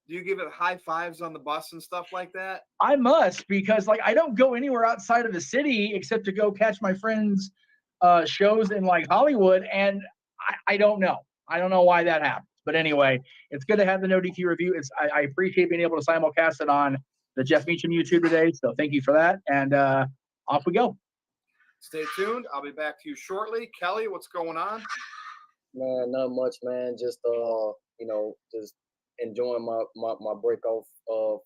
Do you give it high fives on the bus and stuff like that? I must, because like I don't go anywhere outside of the city except to go catch my friends' shows in like Hollywood, and I don't know. I don't know why that happens. But anyway, it's good to have the NoDQ review. I appreciate being able to simulcast it on the Jeff Meacham YouTube today. So thank you for that. And off we go. Stay tuned. I'll be back to you shortly. Kelly, what's going on? Man, not much, man. Just just enjoying my break off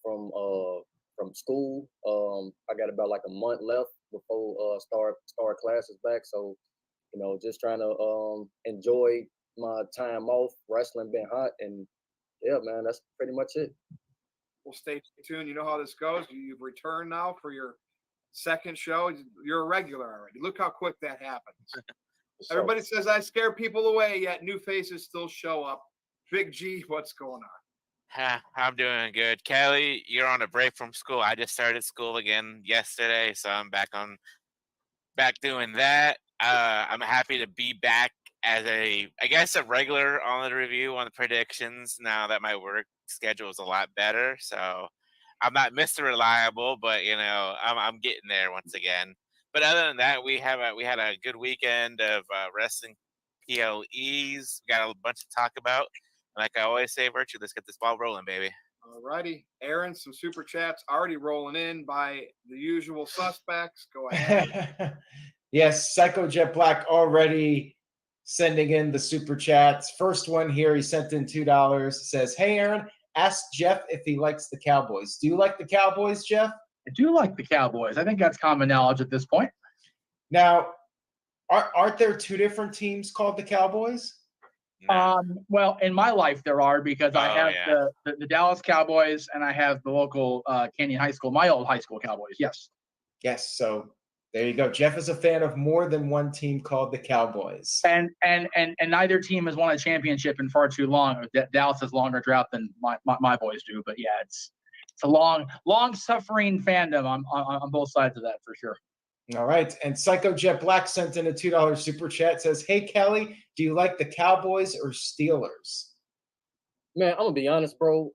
from school. I got about like a month left before start classes back. So, just trying to enjoy my time off. Wrestling been hot, and yeah, man, that's pretty much it. Well, stay tuned. You know how this goes. You've returned now for your second show. You're a regular already. Look how quick that happens. Everybody says I scare people away, yet new faces still show up. Big G, what's going on? I'm doing good. Kelly, you're on a break from school. I just started school again yesterday, so I'm back doing that. I'm happy to be back as I guess a regular on the review, on the predictions, now that my work schedule is a lot better. So I'm not Mr. Reliable, but I'm getting there once again. But other than that, we had a good weekend of wrestling PLEs. We got a bunch to talk about. Like I always say, Virtue, let's get this ball rolling, baby. All righty. Aaron, some super chats already rolling in by the usual suspects. Go ahead. Yes, Psycho Jet Black already sending in the super chats. First one here, he sent in $2. Says, hey, Aaron, ask Jeff if he likes the Cowboys. Do you like the Cowboys, Jeff? I do like the Cowboys. I think that's common knowledge at this point. Now, aren't there two different teams called the Cowboys? Well, in my life there are, because I have the Dallas Cowboys and I have the local Canyon High School, my old high school Cowboys. Yes. Yes. So there you go. Jeff is a fan of more than one team called the Cowboys. And neither team has won a championship in far too long. Dallas has longer drought than my boys do. But yeah, it's a long suffering fandom on both sides of that for sure. All right. And Psycho Jet Black sent in a $2 super chat. Says, hey, Kelly, do you like the Cowboys or Steelers? Man, I'm going to be honest, bro.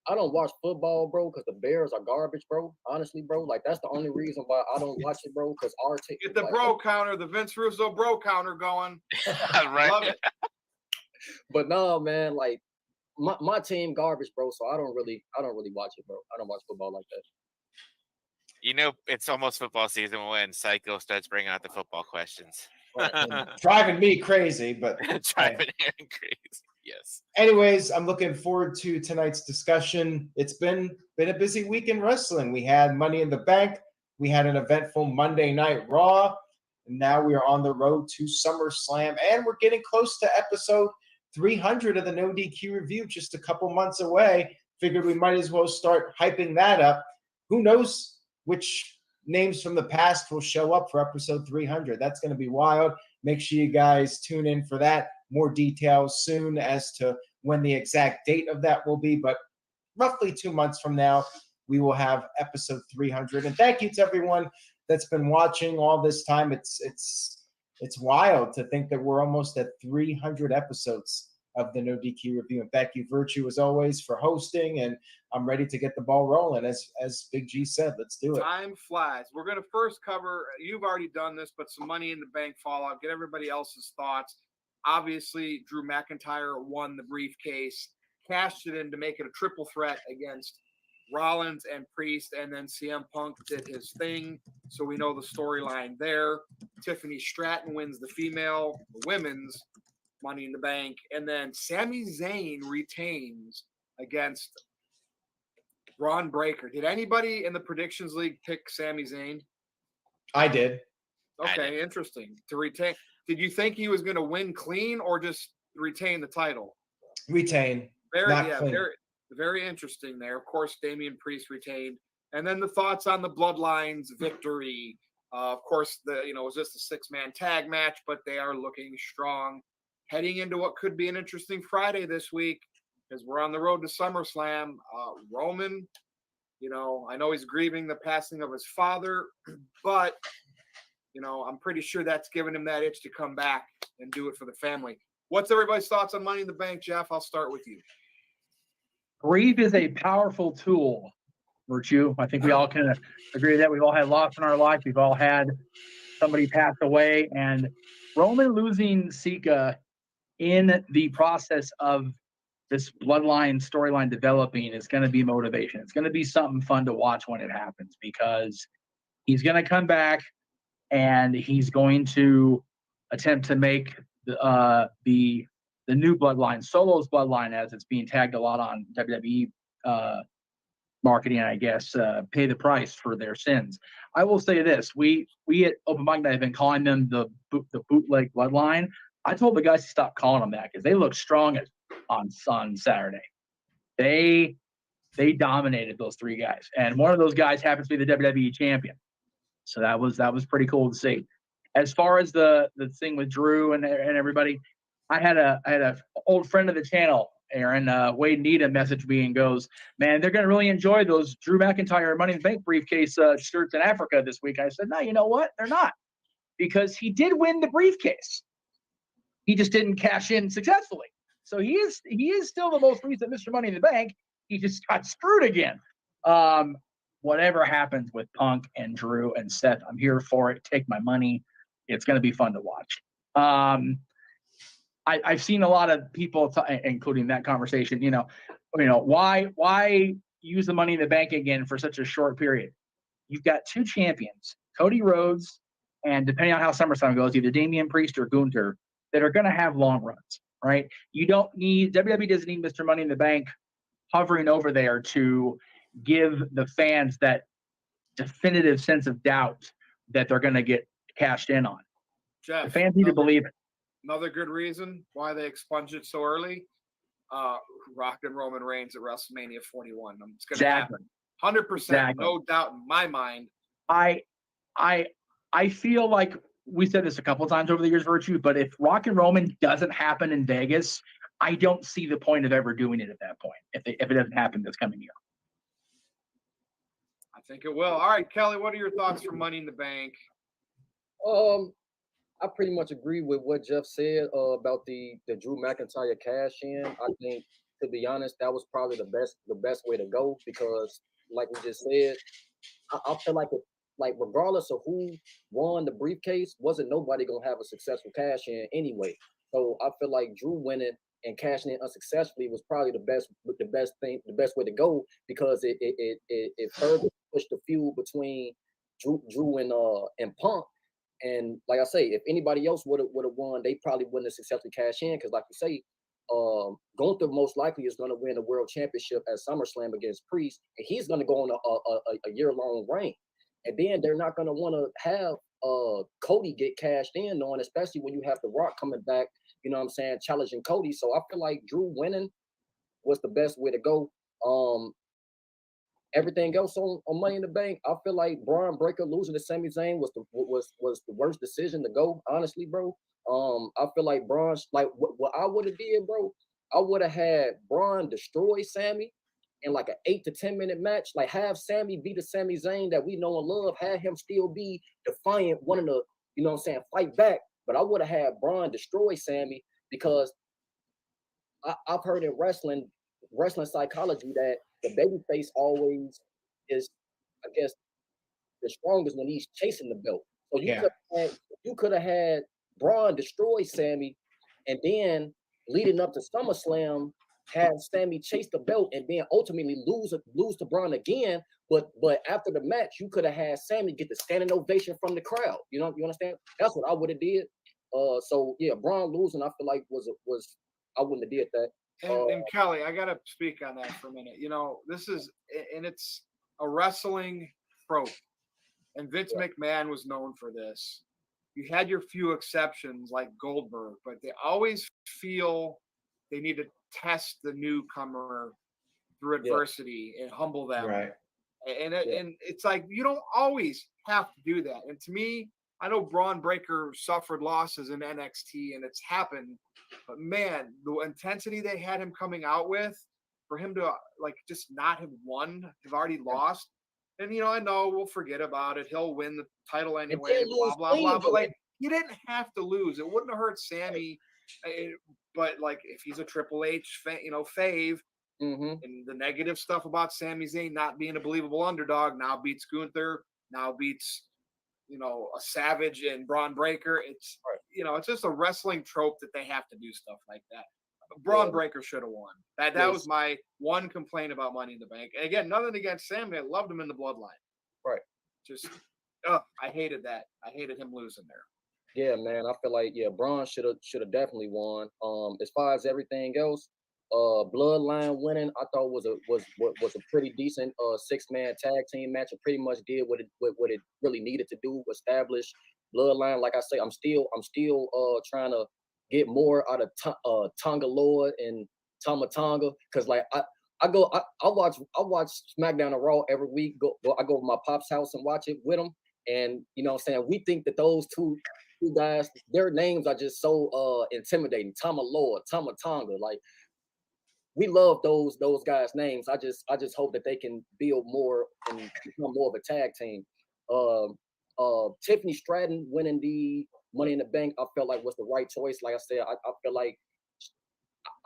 I don't watch football, bro, because the Bears are garbage, bro. Honestly, bro. Like, that's the only reason why I don't watch it, bro, because our team. Get the bro counter, the Vince Russo bro counter going. Right. Love it. But no, man, like, my team garbage, bro, so I don't really watch it, bro. I don't watch football like that. It's almost football season when Psycho starts bringing out the football questions. Driving me crazy, but driving Aaron crazy. Yes. Anyways, I'm looking forward to tonight's discussion. It's been a busy week in wrestling. We had Money in the Bank. We had an eventful Monday Night Raw. And now we are on the road to SummerSlam. And we're getting close to episode 300 of the NoDQ review, just a couple months away. Figured we might as well start hyping that up. Who knows which names from the past will show up for episode 300. That's going to be wild. Make sure you guys tune in for that. More details soon as to when the exact date of that will be. But roughly 2 months from now, we will have episode 300. And thank you to everyone that's been watching all this time. It's wild to think that we're almost at 300 episodes of the NoDQ review. And thank you, Virtue, as always, for hosting. And I'm ready to get the ball rolling. As Big G said, let's do it. Time flies. We're going to first cover, you've already done this, but some Money in the Bank fallout. Get everybody else's thoughts. Obviously, Drew McIntyre won the briefcase, cashed it in to make it a triple threat against Rollins and Priest, and then CM Punk did his thing. So we know the storyline there. Tiffany Stratton wins the women's Money in the Bank, and then Sami Zayn retains against Braun Breaker. Did anybody in the predictions league pick Sami Zayn? I did. Okay, interesting. To retain. Did you think he was going to win clean or just retain the title? Retain. Very interesting there. Of course, Damian Priest retained, and then the thoughts on the Bloodline's victory. Of course, it was just a 6-man tag match, but they are looking strong. Heading into what could be an interesting Friday this week, because we're on the road to SummerSlam. Roman, I know he's grieving the passing of his father, but, I'm pretty sure that's given him that itch to come back and do it for the family. What's everybody's thoughts on Money in the Bank, Jeff? I'll start with you. Grief is a powerful tool, Virtue. I think we all can agree that we've all had loss in our life. We've all had somebody pass away. And Roman losing Sika in the process of this bloodline storyline developing is going to be motivation. It's going to be something fun to watch when it happens, because he's going to come back and he's going to attempt to make the new bloodline, Solo's bloodline, as it's being tagged a lot on WWE marketing, I guess, pay the price for their sins. I will say this: we at Open Mic Night have been calling them the bootleg bloodline. I told the guys to stop calling them that because they look strong on Saturday. They dominated those three guys, and one of those guys happens to be the WWE champion. So that was pretty cool to see. As far as the thing with Drew and everybody, I had a old friend of the channel, Aaron, Wade Needham, messaged me and goes, "Man, they're going to really enjoy those Drew McIntyre Money in the Bank briefcase shirts in Africa this week." I said, "No, you know what? They're not, because he did win the briefcase. He just didn't cash in successfully. So he is still the most recent Mr. Money in the Bank. He just got screwed again." Whatever happens with Punk and Drew and Seth, I'm here for it. Take my money. It's going to be fun to watch. I've seen a lot of people, including that conversation, why use the Money in the Bank again for such a short period? You've got two champions, Cody Rhodes, and depending on how SummerSlam goes, either Damian Priest or Gunther, that are going to have long runs, right? WWE doesn't need Mr. Money in the Bank hovering over there to give the fans that definitive sense of doubt that they're going to get cashed in on. Jeff, the fans need to believe it. Another good reason why they expunged it so early, Rock and Roman Reigns at WrestleMania 41. It's going to happen. 100%, no doubt in my mind. I feel like we said this a couple of times over the years, Virtue, but if Rock and Roman doesn't happen in Vegas, I don't see the point of ever doing it at that point, if it doesn't happen this coming year. I think it will. All right, Kelly, what are your thoughts for Money in the Bank? I pretty much agree with what Jeff said about the Drew McIntyre cash in. I think, to be honest, that was probably the best way to go, because, like we just said, I feel like regardless of who won the briefcase, wasn't nobody gonna have a successful cash in anyway. So I feel like Drew winning and cashing in unsuccessfully was probably the best way to go, because it further pushed the feud between Drew and Punk. And like I say, if anybody else would have won, they probably wouldn't have successfully cashed in, because, like you say, Gunther most likely is going to win the world championship at SummerSlam against Priest, and he's going to go on a year-long reign. And then they're not going to want to have Cody get cashed in on, especially when you have The Rock coming back, you know what I'm saying, challenging Cody. So I feel like Drew winning was the best way to go. Everything else on Money in the Bank, I feel like Braun Breaker losing to Sami Zayn was the worst decision to go, honestly, bro. I feel like Braun, like what I would have did, bro, I would have had Braun destroy Sami in like an 8 to 10 minute match, like have Sami be the Sami Zayn that we know and love, have him still be defiant, wanting to, you know what I'm saying, fight back. But I would have had Braun destroy Sami, because I've heard in wrestling psychology that the babyface always is, I guess, the strongest when he's chasing the belt. So you could have had Braun destroy Sami, and then leading up to SummerSlam, have Sami chase the belt, and then ultimately lose to Braun again. But after the match, you could have had Sami get the standing ovation from the crowd. You understand? That's what I would have did. So yeah, Braun losing, I feel like was I wouldn't have did that. And Kelly, I got to speak on that for a minute. It's a wrestling trope, and Vince McMahon was known for this. You had your few exceptions like Goldberg, but they always feel they need to test the newcomer through adversity and humble them. Right. And it's like, you don't always have to do that. And to me, I know Braun Breaker suffered losses in NXT, and it's happened. But man, the intensity they had him coming out with, for him to just not have won, have already lost. And I know we'll forget about it. He'll win the title anyway, blah blah blah. But he didn't have to lose. It wouldn't have hurt Sami. But if he's a Triple H, fave, Mm-hmm. And the negative stuff about Sami Zayn not being a believable underdog now beats Gunther, now beats, you know, a Savage and Braun Breaker. It's, you know, it's just a wrestling trope that they have to do stuff like that. Braun Breaker should have won. That was my one complaint about Money in the Bank. And again, nothing against Sami. I loved him in the Bloodline. Right. Just, I hated that. I hated him losing there. Yeah, man. I feel like Braun should have definitely won. As far as everything else, Bloodline winning, I thought was a pretty decent 6-man tag team match. It pretty much did what it really needed to do, establish Bloodline. Like I say, I'm still trying to get more out of Tonga Lord and Tama Tonga, because like I watch SmackDown and Raw every week. I go to my pop's house and watch it with him, and you know what I'm saying, we think that those two guys, their names are just so intimidating. Tama Lord, Tama Tonga, like we love those guys' names. I just hope that they can build more and become more of a tag team. Tiffany Stratton winning the Money in the Bank, I felt like was the right choice. Like I said, I feel like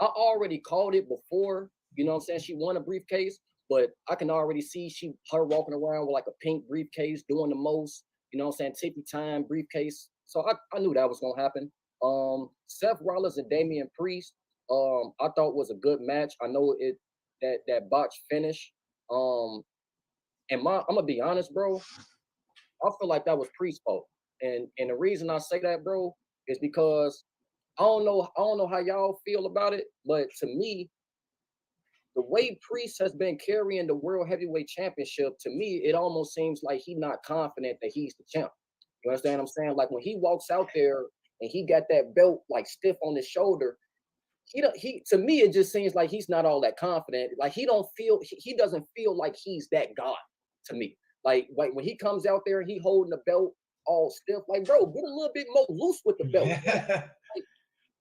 I already called it before, you know what I'm saying, she won a briefcase, but I can already see her walking around with like a pink briefcase, doing the most, you know what I'm saying, tippy time briefcase. So I knew that was gonna happen. Seth Rollins and Damian Priest, I thought was a good match. I know that botch finish. And I'm gonna be honest, bro. I feel like that was Priest's fault. And the reason I say that, bro, is because I don't know how y'all feel about it, but to me, the way Priest has been carrying the World Heavyweight Championship, to me, it almost seems like he's not confident that he's the champ. You understand what I'm saying? Like when he walks out there and he got that belt like stiff on his shoulder, he to me it just seems like he's not all that confident. Like he doesn't feel like he's that god to me. Like when he comes out there and he holding the belt all stiff, like bro, get a little bit more loose with the belt. Like,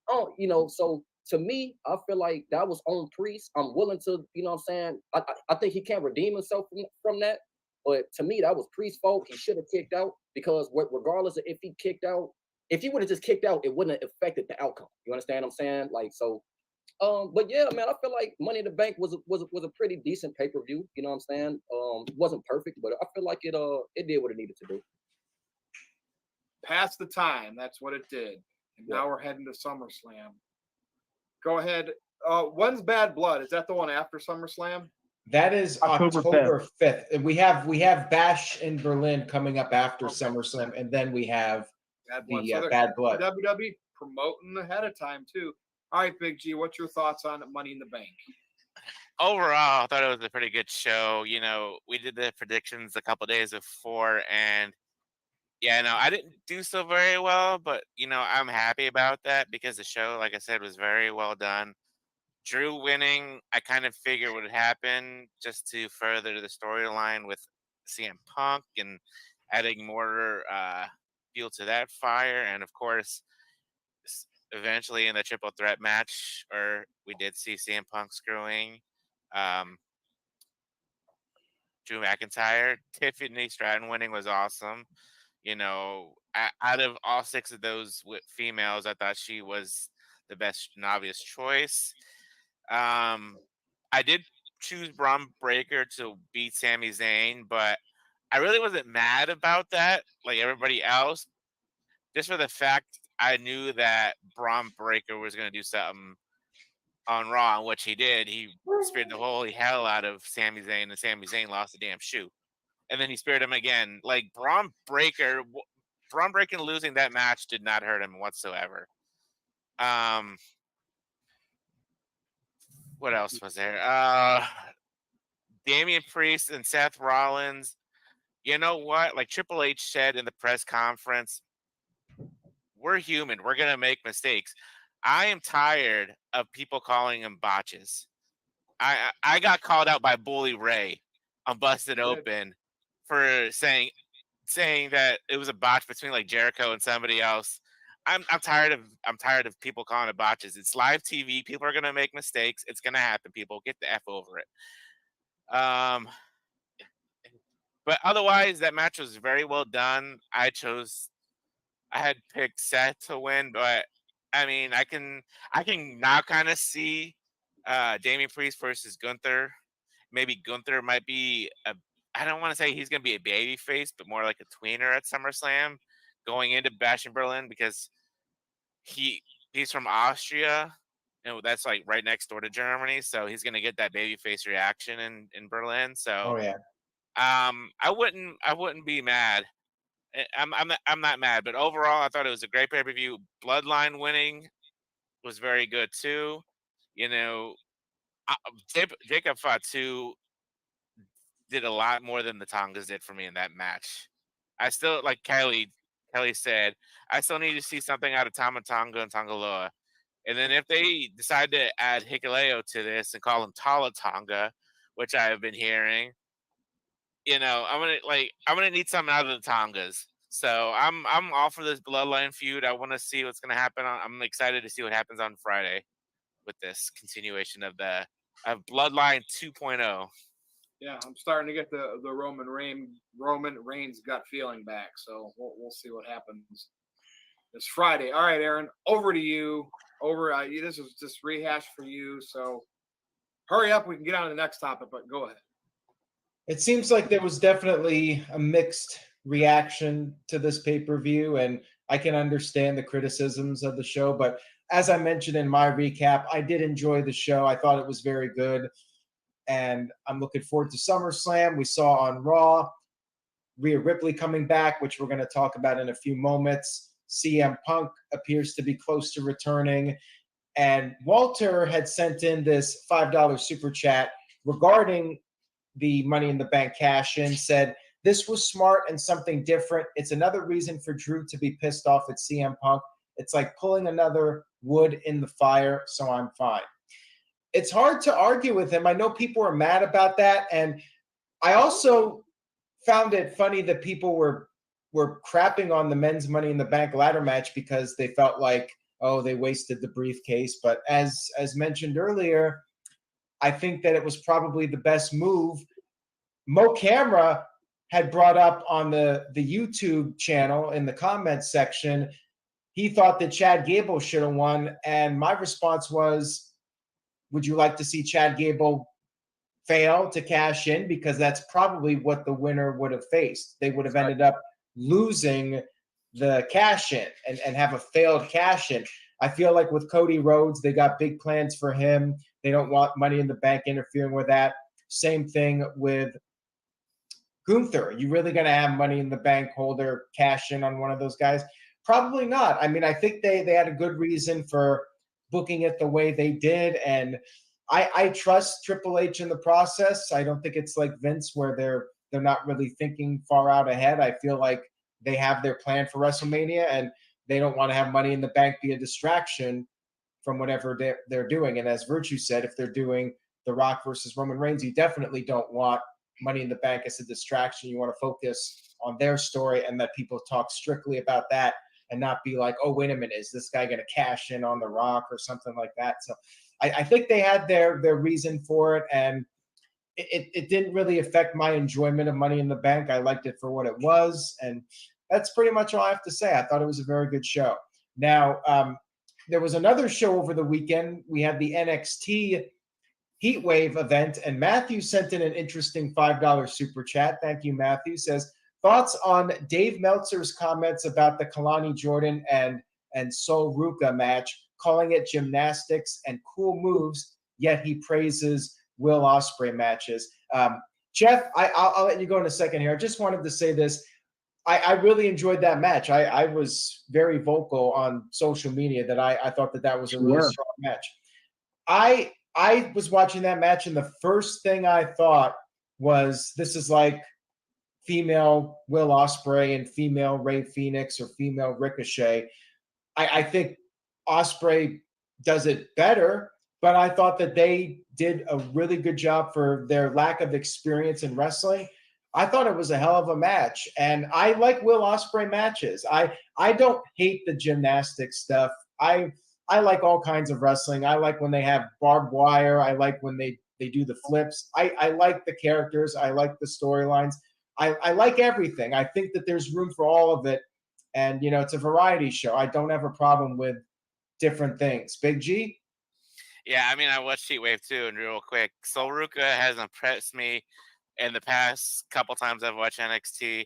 oh, you know, so to me, I feel like that was on Priest. I'm willing to, you know what I'm saying? I think he can't redeem himself from that. But to me, that was Priest's fault. He should have kicked out, because regardless of if he kicked out, if he would have just kicked out, it wouldn't have affected the outcome. You understand what I'm saying? Like, so, but yeah, man, I feel like Money in the Bank was a pretty decent pay-per-view. You know what I'm saying? It wasn't perfect, but I feel like it did what it needed to do. Past the time, that's what it did. And now we're heading to SummerSlam. Go ahead. When's Bad Blood? Is that the one after SummerSlam? That is October 5th. And we have Bash in Berlin coming up after SummerSlam, and then we have Bad Blood. WWE promoting ahead of time too. All right, Big G, what's your thoughts on Money in the Bank? Overall, I thought it was a pretty good show. You know, we did the predictions a couple days before, and yeah, no, I didn't do so very well, but you know, I'm happy about that because the show, like I said, was very well done. Drew winning, I kind of figured would happen just to further the storyline with CM Punk and adding more fuel to that fire. And of course, eventually in the triple threat match, or we did see CM Punk screwing Drew McIntyre. Tiffany Stratton winning was awesome. You know, out of all 6 of those females, I thought she was the best and obvious choice. I did choose Braun Breaker to beat Sami Zayn, but I really wasn't mad about that, like everybody else, just for the fact I knew that Braun Breaker was going to do something on Raw, which he did. He speared the holy hell out of Sami Zayn, and Sami Zayn lost the damn shoe. And then he speared him again. Like Braun Breaker losing that match did not hurt him whatsoever. What else was there? Damian Priest and Seth Rollins. You know what? Like Triple H said in the press conference, we're human. We're going to make mistakes. I am tired of people calling him botches. I got called out by Bully Ray on Busted Open for saying that it was a botch between like Jericho and somebody else. I'm tired of people calling it botches. It's live TV. People are gonna make mistakes. It's gonna happen. People get the F over it. But otherwise, that match was very well done. I had picked Seth to win, but I mean, I can now kind of see Damian Priest versus Gunther. Maybe Gunther might be I don't want to say he's going to be a baby face, but more like a tweener at SummerSlam going into Bash in Berlin, because he's from Austria, and that's like right next door to Germany, so he's going to get that baby face reaction in Berlin. So Oh yeah. I wouldn't be mad. I'm not mad, but overall I thought it was a great pay-per-view. Bloodline winning was very good too. You know, Jacob Fatu did a lot more than the Tongas did for me in that match. I still, like Kelly said, I still need to see something out of Tama Tonga and Tongaloa. And then if they decide to add Hikuleo to this and call him Tala Tonga, which I have been hearing, I'm gonna need something out of the Tongas. So I'm all for this Bloodline feud. I want to see what's gonna happen. I'm excited to see what happens on Friday with this continuation of Bloodline 2.0. Yeah, I'm starting to get the Roman Reigns gut feeling back. So we'll see what happens this Friday. All right, Aaron, over to you. This is just rehash for you. So hurry up. We can get on to the next topic, but go ahead. It seems like there was definitely a mixed reaction to this pay-per-view, and I can understand the criticisms of the show. But as I mentioned in my recap, I did enjoy the show. I thought it was very good, and I'm looking forward to SummerSlam. We saw on Raw Rhea Ripley coming back, which we're going to talk about in a few moments. CM Punk appears to be close to returning. And Walter had sent in this $5 super chat regarding the Money in the Bank cash-in, said, this was smart and something different. It's another reason for Drew to be pissed off at CM Punk. It's like pulling another wood in the fire, so I'm fine. It's hard to argue with him. I know people are mad about that. And I also found it funny that people were crapping on the men's Money in the Bank ladder match because they felt like, oh, they wasted the briefcase. But as mentioned earlier, I think that it was probably the best move. Mo Camera had brought up on the YouTube channel in the comments section, he thought that Chad Gable should have won. And my response was, would you like to see Chad Gable fail to cash in? Because that's probably what the winner would have faced. They would have ended up losing the cash in and have a failed cash in. I feel like with Cody Rhodes, they got big plans for him. They don't want Money in the Bank interfering with that. Same thing with Gunther. You really going to have Money in the Bank holder cash in on one of those guys? Probably not. I mean, I think they had a good reason for booking it the way they did. And I trust Triple H in the process. I don't think it's like Vince where they're not really thinking far out ahead. I feel like they have their plan for WrestleMania and they don't want to have Money in the Bank be a distraction from whatever they're doing. And as Virtue said, if they're doing The Rock versus Roman Reigns, you definitely don't want Money in the Bank as a distraction. You want to focus on their story and let people talk strictly about that and not be like, oh, wait a minute, is this guy going to cash in on The Rock or something like that? So I think they had their reason for it, and it didn't really affect my enjoyment of Money in the Bank. I liked it for what it was, and that's pretty much all I have to say. I thought it was a very good show. Now, there was another show over the weekend. We had the NXT Heatwave event, and Matthew sent in an interesting $5 super chat. Thank you, Matthew. Says, thoughts on Dave Meltzer's comments about the Kalani Jordan and Sol Ruka match, calling it gymnastics and cool moves, yet he praises Will Ospreay matches. Jeff, I'll let you go in a second here. I just wanted to say this. I really enjoyed that match. I was very vocal on social media that I thought that was a really strong match. I was watching that match, and the first thing I thought was, this is like female Will Ospreay and female Rey Fenix or female Ricochet. I think Ospreay does it better, but I thought that they did a really good job for their lack of experience in wrestling. I thought it was a hell of a match, and I like Will Ospreay matches. I don't hate the gymnastics stuff. I like all kinds of wrestling. I like when they have barbed wire. I like when they do the flips. I like the characters. I like the storylines. I like everything. I think that there's room for all of it, and it's a variety show. I don't have a problem with different things. Big G? Yeah, I mean, I watched Heatwave too, and real quick, Sol Ruka has impressed me in the past couple times I've watched NXT.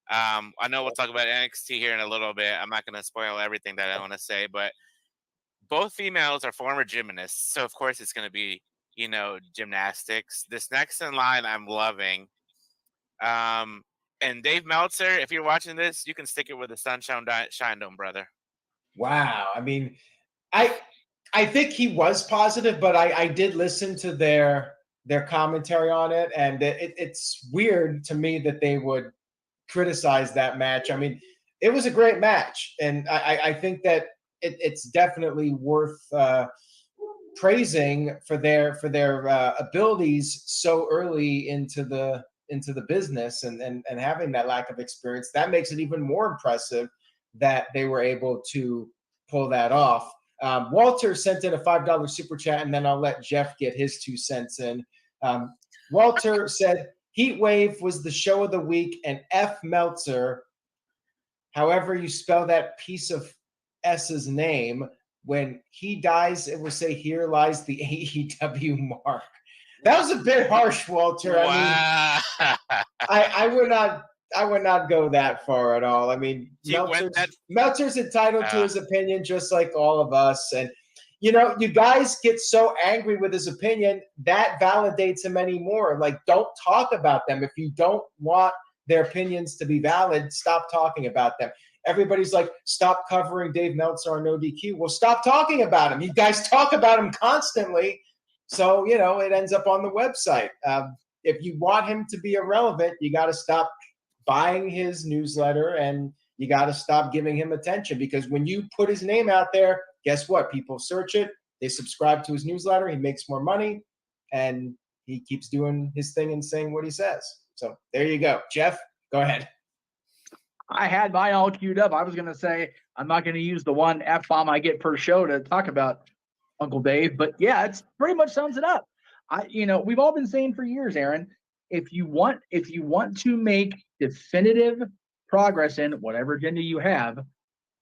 I know we'll talk about NXT here in a little bit. I'm not going to spoil everything that I want to say, but both females are former gymnasts, so of course it's going to be, gymnastics. This next in line, I'm loving. And Dave Meltzer, if you're watching this, you can stick it where the sun shined on, brother. Wow. I mean, I think he was positive, but I did listen to their commentary on it, and it's weird to me that they would criticize that match. I mean, it was a great match, and I think that it's definitely worth praising for their abilities so early into the business, and having that lack of experience. That makes it even more impressive that they were able to pull that off. Walter sent in a $5 super chat, and then I'll let Jeff get his 2 cents in. Walter said, Heatwave was the show of the week, and F. Meltzer, however you spell that piece of S's name, when he dies, it will say, here lies the AEW mark. That was a bit harsh, Walter. Wow. I mean, I would not go that far at all. I mean, Meltzer's entitled to his opinion, just like all of us. And, you guys get so angry with his opinion, that validates him anymore. Like, don't talk about them. If you don't want their opinions to be valid, stop talking about them. Everybody's like, stop covering Dave Meltzer on NoDQ. Well, stop talking about him. You guys talk about him constantly. So, it ends up on the website. If you want him to be irrelevant, you got to stop buying his newsletter, and you got to stop giving him attention, because when you put his name out there, guess what? People search it. They subscribe to his newsletter. He makes more money, and he keeps doing his thing and saying what he says. So there you go. Jeff, go ahead. I had mine all queued up. I was going to say, I'm not going to use the one F-bomb I get per show to talk about Uncle Dave, but yeah, it's pretty much sums it up. We've all been saying for years, Aaron, if you want to make definitive progress in whatever agenda you have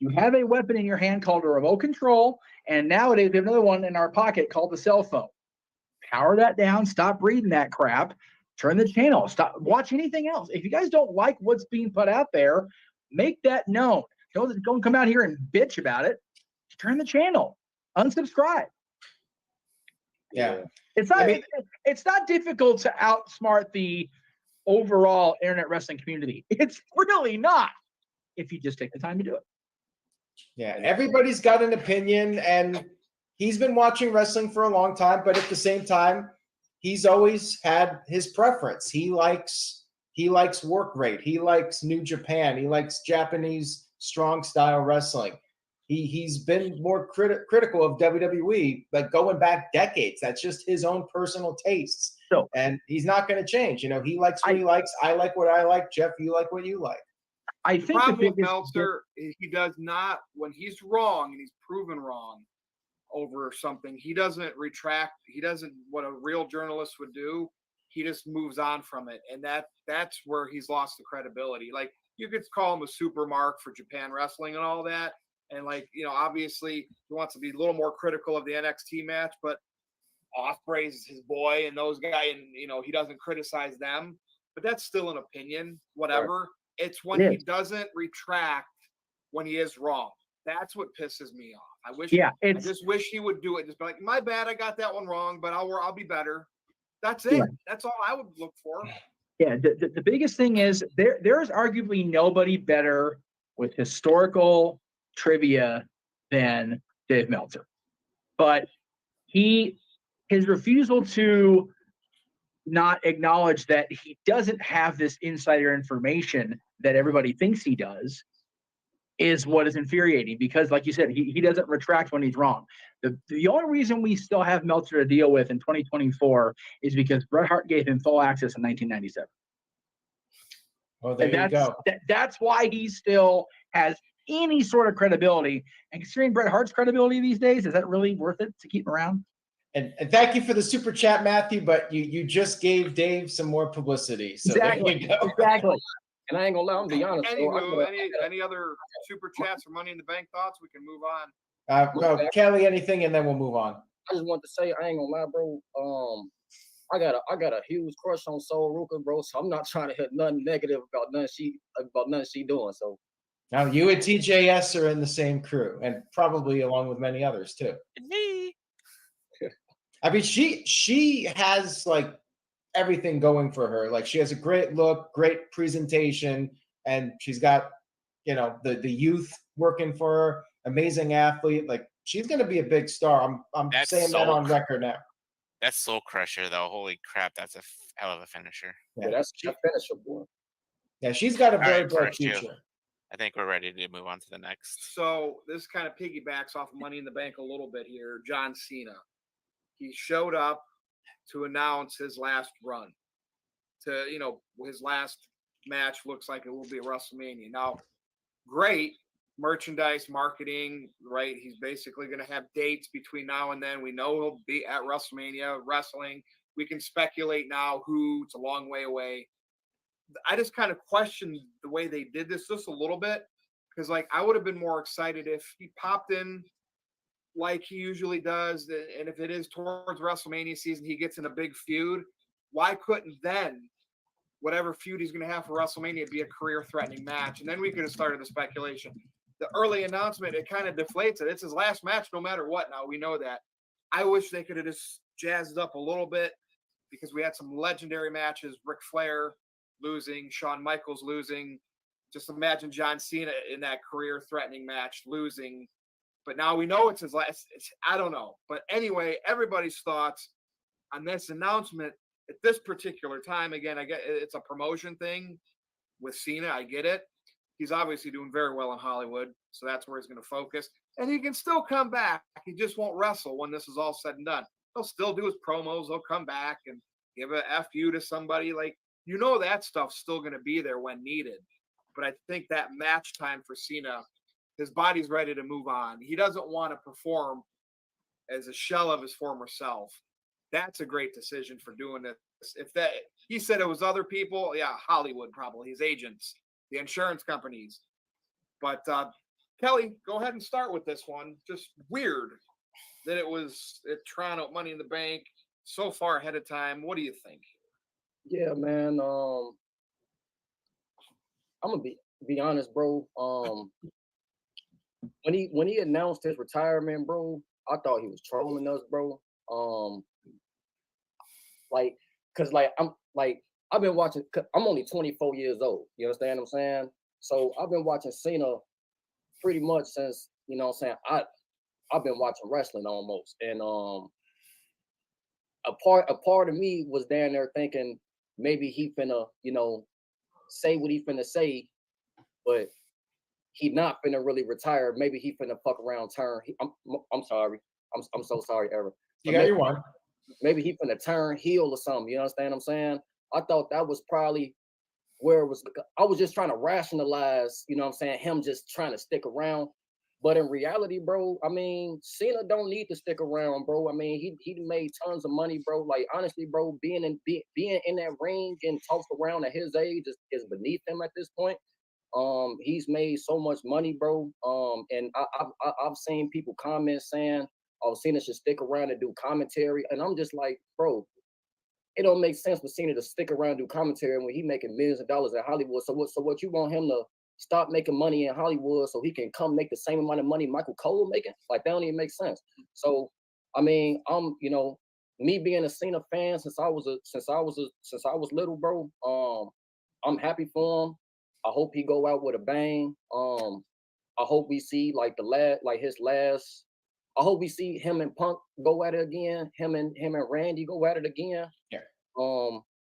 a weapon in your hand called a remote control, and nowadays we have another one in our pocket called the cell phone. Power that down, stop reading that crap, turn the channel, stop watch anything else. If you guys don't like what's being put out there, make that known. Don't come out here and bitch about it. Turn the channel, unsubscribe. Yeah. It's not difficult to outsmart the overall internet wrestling community. It's really not, if you just take the time to do it. Yeah, everybody's got an opinion, and he's been watching wrestling for a long time, but at the same time, he's always had his preference. He likes work rate. He likes New Japan. He likes Japanese strong style wrestling. He's been more critical of WWE, like going back decades. That's just his own personal tastes. So, and he's not going to change. He likes what he likes. I like what I like. Jeff, you like what you like. I think the problem with Meltzer is he does not, when he's wrong and he's proven wrong over something, he doesn't retract. He doesn't what a real journalist would do. He just moves on from it, and that's where he's lost the credibility. Like, you could call him a super mark for Japan wrestling and all that. And obviously he wants to be a little more critical of the NXT match, but Ospreay's his boy and those guys, and he doesn't criticize them. But that's still an opinion, whatever. Right. It's when he doesn't retract when he is wrong. That's what pisses me off. I just wish he would do it. Just be like, my bad, I got that one wrong, but I'll be better. That's it. Yeah. That's all I would look for. Yeah, the biggest thing is there is arguably nobody better with historical trivia than Dave Meltzer, but his refusal to not acknowledge that he doesn't have this insider information that everybody thinks he does is what is infuriating, because like you said, he doesn't retract when he's wrong. The only reason we still have Meltzer to deal with in 2024 is because Bret Hart gave him full access in 1997. Well, there you go. That's why he still has any sort of credibility. And considering Bret Hart's credibility these days, is that really worth it to keep him around? And thank you for the super chat, Matthew, but you just gave Dave some more publicity. So exactly. And I ain't gonna lie, I'm be honest. Any other super chats or Money in the Bank thoughts? We can move on. No, Kelly, anything, and then we'll move on. I just want to say, I ain't gonna lie, bro. I got a huge crush on Soul Ruka, bro. So I'm not trying to hit nothing negative about nothing she doing. So Now you and TJS are in the same crew, and probably along with many others too. Me. I mean, she has like everything going for her. Like she has a great look, great presentation, and she's got, you know, the youth working for her. Amazing athlete. Like she's gonna be a big star. I'm That's saying that so on record now. That's Soul Crusher, though. Holy crap, that's a hell of a finisher. yeah, that's a finisher, boy. Yeah, she's got a All very right, bright first you. future. I think we're ready to move on to the next. So this kind of piggybacks off of Money in the Bank a little bit here. John Cena, he showed up to announce his last run. To, you know, his last match looks like it will be at WrestleMania. Now, great merchandise marketing, right? He's basically going to have dates between now and then. We know he'll be at WrestleMania wrestling. We can speculate now who. It's a long way away. I just kind of questioned the way they did this just a little bit, because like I would have been more excited if he popped in like he usually does, and if it is towards WrestleMania season, he gets in a big feud. Why couldn't then whatever feud he's going to have for WrestleMania be a career-threatening match? And then we could have started the speculation. The early announcement, it kind of deflates it. It's his last match no matter what now. We know that. I wish they could have just jazzed up a little bit, because we had some legendary matches. Ric Flair losing, Shawn Michaels losing. Just imagine John Cena in that career-threatening match losing. But now we know it's his last. I don't know. But anyway, everybody's thoughts on this announcement at this particular time. Again, I get it's a promotion thing with Cena. I get it. He's obviously doing very well in Hollywood, so that's where he's going to focus. And he can still come back. He just won't wrestle when this is all said and done. He'll still do his promos. He'll come back and give a FU to somebody. Like, you know, that stuff's still going to be there when needed. But I think that match time for Cena, his body's ready to move on. He doesn't want to perform as a shell of his former self. That's a great decision for doing this. If that, he said it was other people, yeah, Hollywood probably, his agents, the insurance companies. But Kelly, go ahead and start with this one. Just weird that it was at Toronto Money in the Bank so far ahead of time. What do you think? Yeah, man. I'm gonna be honest, bro. When he announced his retirement, bro, I thought he was trolling us, bro. Like, cause like I've been watching. I'm only 24 years old. You understand what I'm saying? So I've been watching Cena pretty much since, you know what I'm saying, I've been watching wrestling almost, and a part of me was down there thinking maybe he finna, you know, say what he finna say, but he not finna really retire. Maybe he finna fuck around, turn. I'm sorry. I'm so sorry, Ever. You got your one. Maybe he finna turn heel or something. You understand what I'm saying? I thought that was probably where it was. I was just trying to rationalize, you know what I'm saying, him just trying to stick around. But in reality, bro, I mean, Cena don't need to stick around, bro. I mean, he made tons of money, bro. Like, honestly, bro, being in that ring and tossed around at his age is beneath him at this point. He's made so much money, bro. And I've seen people comment saying, "Oh, Cena should stick around and do commentary," and I'm just like, bro, it don't make sense for Cena to stick around and do commentary when he making millions of dollars in Hollywood. So what you want him to stop making money in Hollywood so he can come make the same amount of money Michael Cole making? Like, that don't even make sense. So I mean, you know, me being a Cena fan since I was little, bro. I'm happy for him. I hope he go out with a bang. I hope we see like his last. I hope we see him and Punk go at it again. Him and Randy go at it again. Yeah.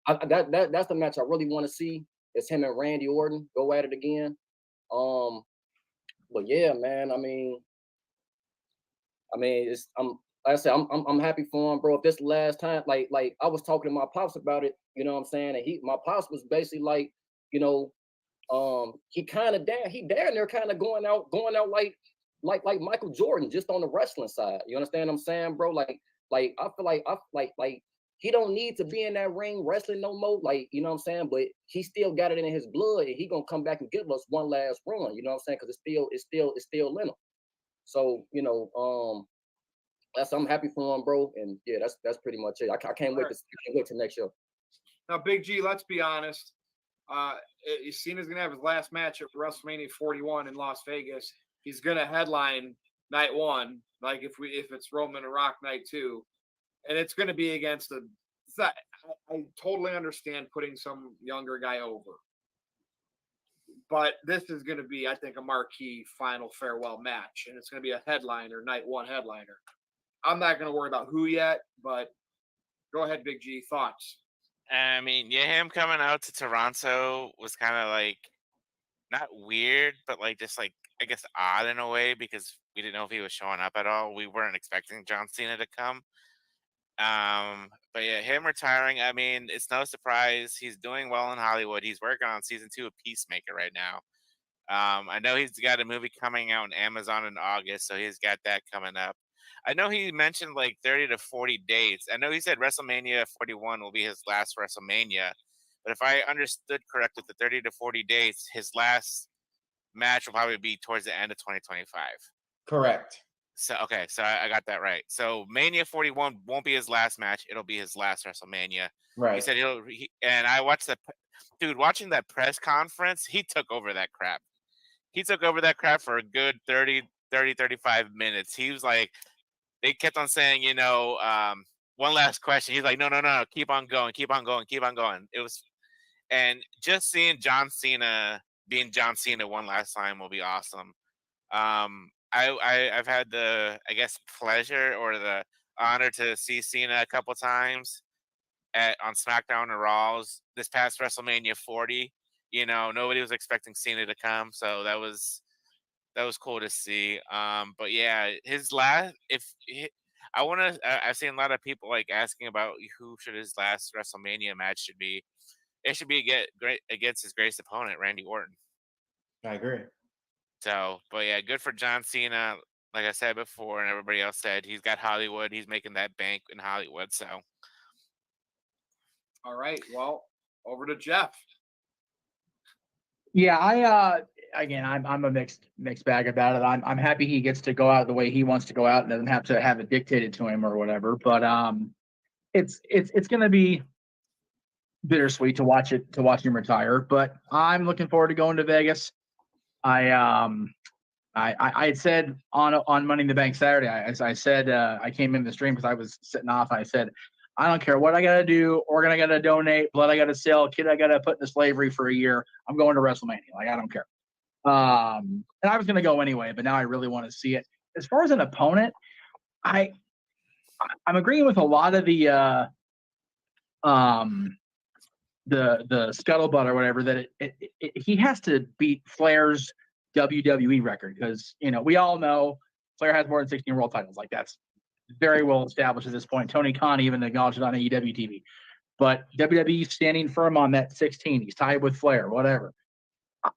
That's the match I really want to see. Is him and Randy Orton go at it again. But yeah, man. I mean, it's like I said, I'm happy for him, bro. If this last time, like I was talking to my pops about it, you know what I'm saying, and my pops was basically like, you know, he down there kind of going out like Michael Jordan, just on the wrestling side. You understand what I'm saying, bro? Like I feel like he don't need to be in that ring wrestling no more. Like, you know what I'm saying? But he still got it in his blood, and he gonna come back and give us one last run. You know what I'm saying? Because it's still in him. So, you know, I'm happy for him, bro. And yeah, that's pretty much it. I can't wait to next year. Now, Big G, let's be honest. Cena's gonna have his last match at WrestleMania 41 in Las Vegas. He's gonna headline night one, like if it's Roman and Rock night two, and it's gonna be against I totally understand putting some younger guy over, but this is gonna be, I think, a marquee final farewell match, and it's gonna be a headliner, night one headliner. I'm not gonna worry about who yet, but go ahead, Big G. Thoughts? I mean, yeah, him coming out to Toronto was kind of like not weird, but like just like I guess odd in a way because we didn't know if he was showing up at all. We weren't expecting John Cena to come. But yeah, him retiring, I mean, it's no surprise. He's doing well in Hollywood. He's working on season 2 of Peacemaker right now. I know he's got a movie coming out on Amazon in August, so he's got that coming up. I know he mentioned like 30 to 40 dates. I know he said WrestleMania 41 will be his last WrestleMania, but if I understood correct with the 30 to 40 dates, his last match will probably be towards the end of 2025. Correct. So okay, so I got that right. So Mania 41 won't be his last match; it'll be his last WrestleMania. Right. He said and I watched watching that press conference. He took over that crap. He took over that crap for a good 30, 35 minutes. He was like, they kept on saying, one last question. He's like, no, keep on going. It was, and just seeing John Cena being John Cena one last time will be awesome. I've had the, I guess, pleasure or the honor to see Cena a couple times on SmackDown or Raws this past WrestleMania 40. Nobody was expecting Cena to come, so that was cool to see. But yeah, his last, I've seen a lot of people like asking about who should his last WrestleMania match should be. It should be against his greatest opponent, Randy Orton. I agree. So, but yeah, good for John Cena. Like I said before, and everybody else said, he's got Hollywood. He's making that bank in Hollywood. So, all right. Well, over to Jeff. Yeah, I'm a mixed bag about it. I'm happy he gets to go out the way he wants to go out and doesn't have to have it dictated to him or whatever. But it's gonna be bittersweet to watch him retire. But I'm looking forward to going to Vegas. I had said on Money in the Bank Saturday, I said I came in the stream because I was sitting off. I said, I don't care what I got to do, organ I got to donate, blood I got to sell, kid I got to put into slavery for a year. I'm going to WrestleMania. Like, I don't care. And I was going to go anyway, but now I really want to see it. As far as an opponent, I'm agreeing with a lot of the scuttlebutt or whatever that he has to beat Flair's WWE record because we all know Flair has more than 16 world titles. Like, that's very well established at this point. Tony Khan even acknowledged it on AEW TV. But WWE standing firm on that 16. He's tied with Flair, whatever.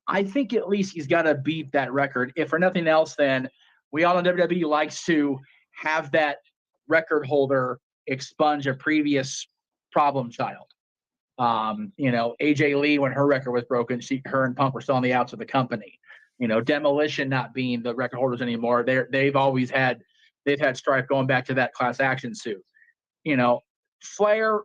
I think at least he's got to beat that record. If for nothing else, then we all know WWE likes to have that record holder expunge a previous problem child. AJ Lee, when her record was broken, her and Punk were still on the outs of the company. Demolition not being the record holders anymore. They've had strife going back to that class action suit. Flair,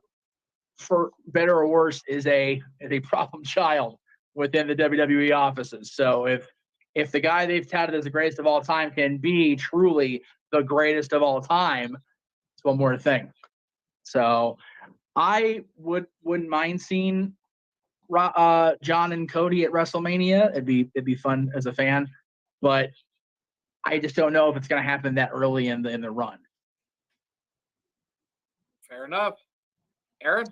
for better or worse, is a problem child within the WWE offices. So if the guy they've touted as the greatest of all time can be truly the greatest of all time, it's one more thing. So I wouldn't mind seeing John and Cody at WrestleMania. It'd be fun as a fan, but I just don't know if it's going to happen that early in the run. Fair enough. Aaron?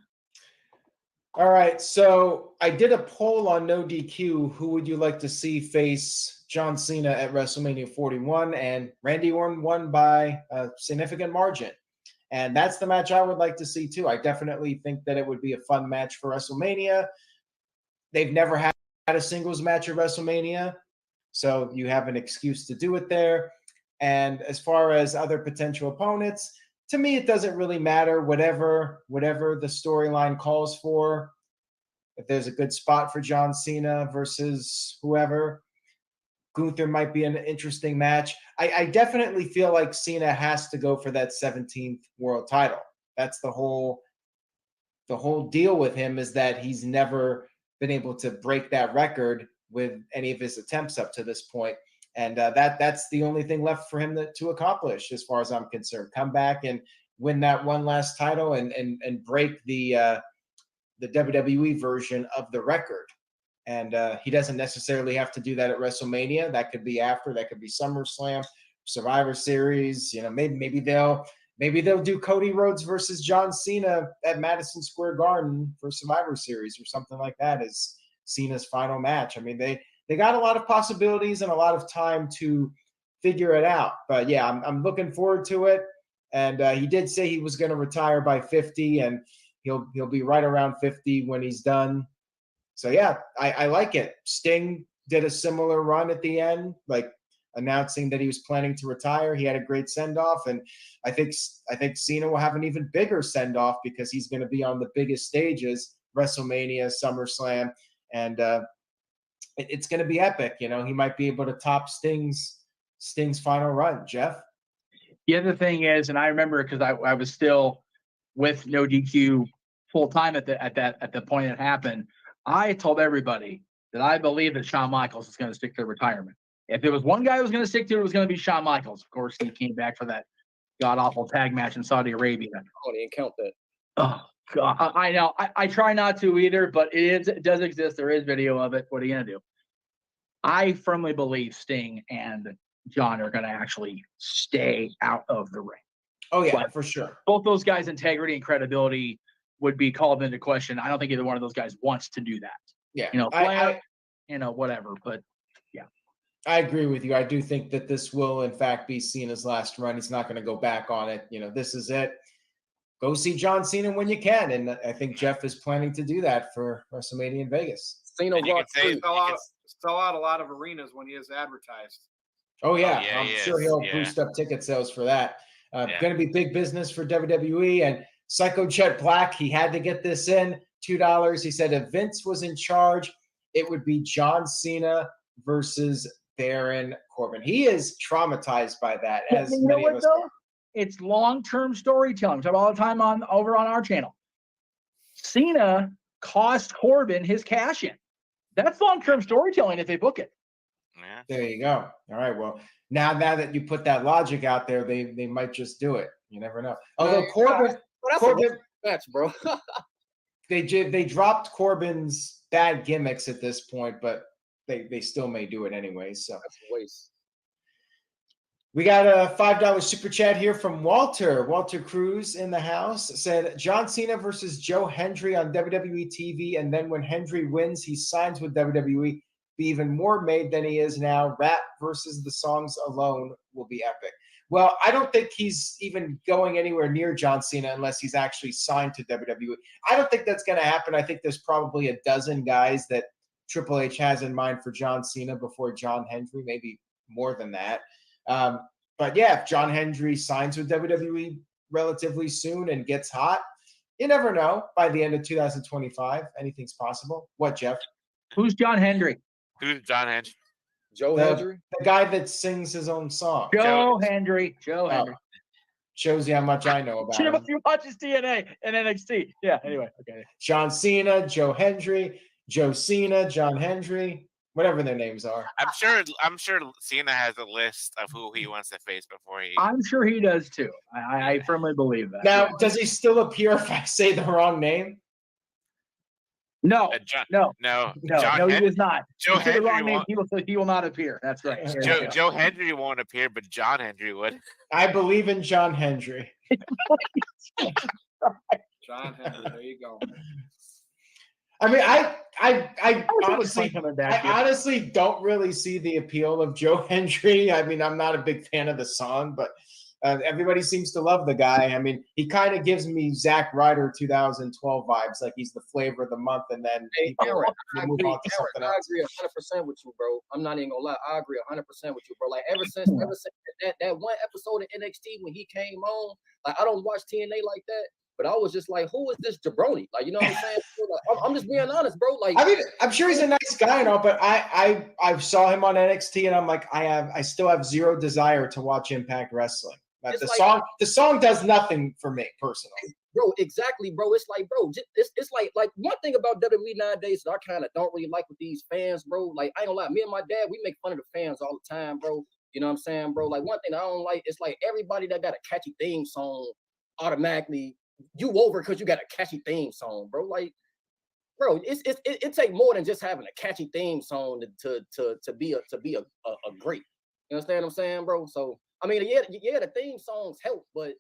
All right. So I did a poll on NoDQ. Who would you like to see face John Cena at WrestleMania 41? And Randy Orton won by a significant margin. And that's the match I would like to see too. I definitely think that it would be a fun match for WrestleMania. They've never had a singles match at WrestleMania, so you have an excuse to do it there. And as far as other potential opponents, to me, it doesn't really matter. Whatever the storyline calls for. If there's a good spot for John Cena versus whoever, Gunther might be an interesting match. I definitely feel like Cena has to go for that 17th world title. That's the whole deal with him, is that he's never been able to break that record with any of his attempts up to this point. And that's the only thing left for him to accomplish, as far as I'm concerned. Come back and win that one last title and break the WWE version of the record. And he doesn't necessarily have to do that at WrestleMania. That could be after. That could be SummerSlam, Survivor Series. Maybe they'll do Cody Rhodes versus John Cena at Madison Square Garden for Survivor Series or something like that as Cena's final match. I mean, they got a lot of possibilities and a lot of time to figure it out. But yeah, I'm looking forward to it. And he did say he was going to retire by 50, and he'll be right around 50 when he's done. So yeah, I like it. Sting did a similar run at the end, like announcing that he was planning to retire. He had a great send-off, and I think Cena will have an even bigger send-off because he's going to be on the biggest stages, WrestleMania, SummerSlam, and it's going to be epic. He might be able to top Sting's final run. Jeff? The other thing is, and I remember because I was still with NoDQ full time at the point it happened. I told everybody that I believe that Shawn Michaels is going to stick to retirement. If there was one guy who was going to stick to it, was going to be Shawn Michaels. Of course, he came back for that god-awful tag match in Saudi Arabia. I didn't count that. Oh, God. I know. I try not to either, but it does exist. There is video of it. What are you going to do? I firmly believe Sting and John are going to actually stay out of the ring. Oh, yeah, But for sure. both those guys' integrity and credibility would be called into question. I don't think either one of those guys wants to do that. Yeah. Flair, whatever. But yeah. I agree with you. I do think that this will, in fact, be Cena's last run. He's not going to go back on it. This is it. Go see John Cena when you can. And I think Jeff is planning to do that for WrestleMania in Vegas. Cena Sell out a lot of arenas when he is advertised. Oh, yeah. yeah, I'm he sure is. he'll Yeah. boost up ticket sales for that. Yeah. Going to be big business for WWE. And Psycho Jet Black, he had to get this in, $2. He said if Vince was in charge, it would be John Cena versus Baron Corbin. He is traumatized by that, as many of us are. It's long-term storytelling. We talk all the time over on our channel. Cena cost Corbin his cash in. That's long-term storytelling if they book it. Yeah. There you go. All right. Well, now that you put that logic out there, they might just do it. You never know. Although Corbin, match, bro. they dropped Corbin's bad gimmicks at this point, but they still may do it anyway. So That's a waste. we got a $5 super chat here from Walter. Walter Cruz in the house said John Cena versus Joe Hendry on WWE TV, and then when Hendry wins, he signs with WWE. Be even more made than he is now. Rap versus the songs alone will be epic. Well, I don't think he's even going anywhere near John Cena unless he's actually signed to WWE. I don't think that's going to happen. I think there's probably a dozen guys that Triple H has in mind for John Cena before John Hendry, maybe more than that. But yeah, if John Hendry signs with WWE relatively soon and gets hot, you never know. By the end of 2025, anything's possible. What, Jeff? Who's John Hendry? Who's John Hendry? Joe Hendry? The guy that sings his own song. Joe Hendry. Joe Hendry. Shows you how much I know about him. If you watch his TNA and NXT. Yeah, anyway, okay. John Cena, Joe Hendry, Joe Cena, John Hendry, whatever their names are. I'm sure Cena has a list of who he wants to face before he. I'm sure he does too. I firmly believe that. Now, does he still appear if I say the wrong name? No, No, he does not. Joe If you say the wrong Hendry name, he will not appear. That's right. Joe Hendry won't appear, but John Hendry would. I believe in John Hendry. John Henry, there you go. I mean, I honestly, honestly don't really see the appeal of Joe Hendry. I mean, I'm not a big fan of the song, but everybody seems to love the guy. I mean, he kind of gives me Zack Ryder 2012 vibes, like he's the flavor of the month, and then people move on to something else. I agree 100% with you, bro. I'm not even gonna lie. I agree 100% with you, bro. Like ever since that one episode of NXT when he came on, like I don't watch TNA like that. But I was just like, who is this jabroni? Like, you know what I'm saying? Like, I'm just being honest, bro. Like, I mean, I'm sure he's a nice guy and all, but I saw him on NXT and I'm like, I still have zero desire to watch Impact Wrestling. But the song does nothing for me personally. Bro, exactly, bro. It's like, bro, it's like one thing about WWE nowadays that I kind of don't really like with these fans, bro. Like, I ain't gonna lie, me and my dad, we make fun of the fans all the time, bro. You know what I'm saying, bro? Like, one thing I don't like, it's like everybody that got a catchy theme song automatically you over because you got a catchy theme song, bro. Like, bro, it take more than just having a catchy theme song to be a great. You understand what I'm saying, bro? So I mean, yeah, the theme songs help, but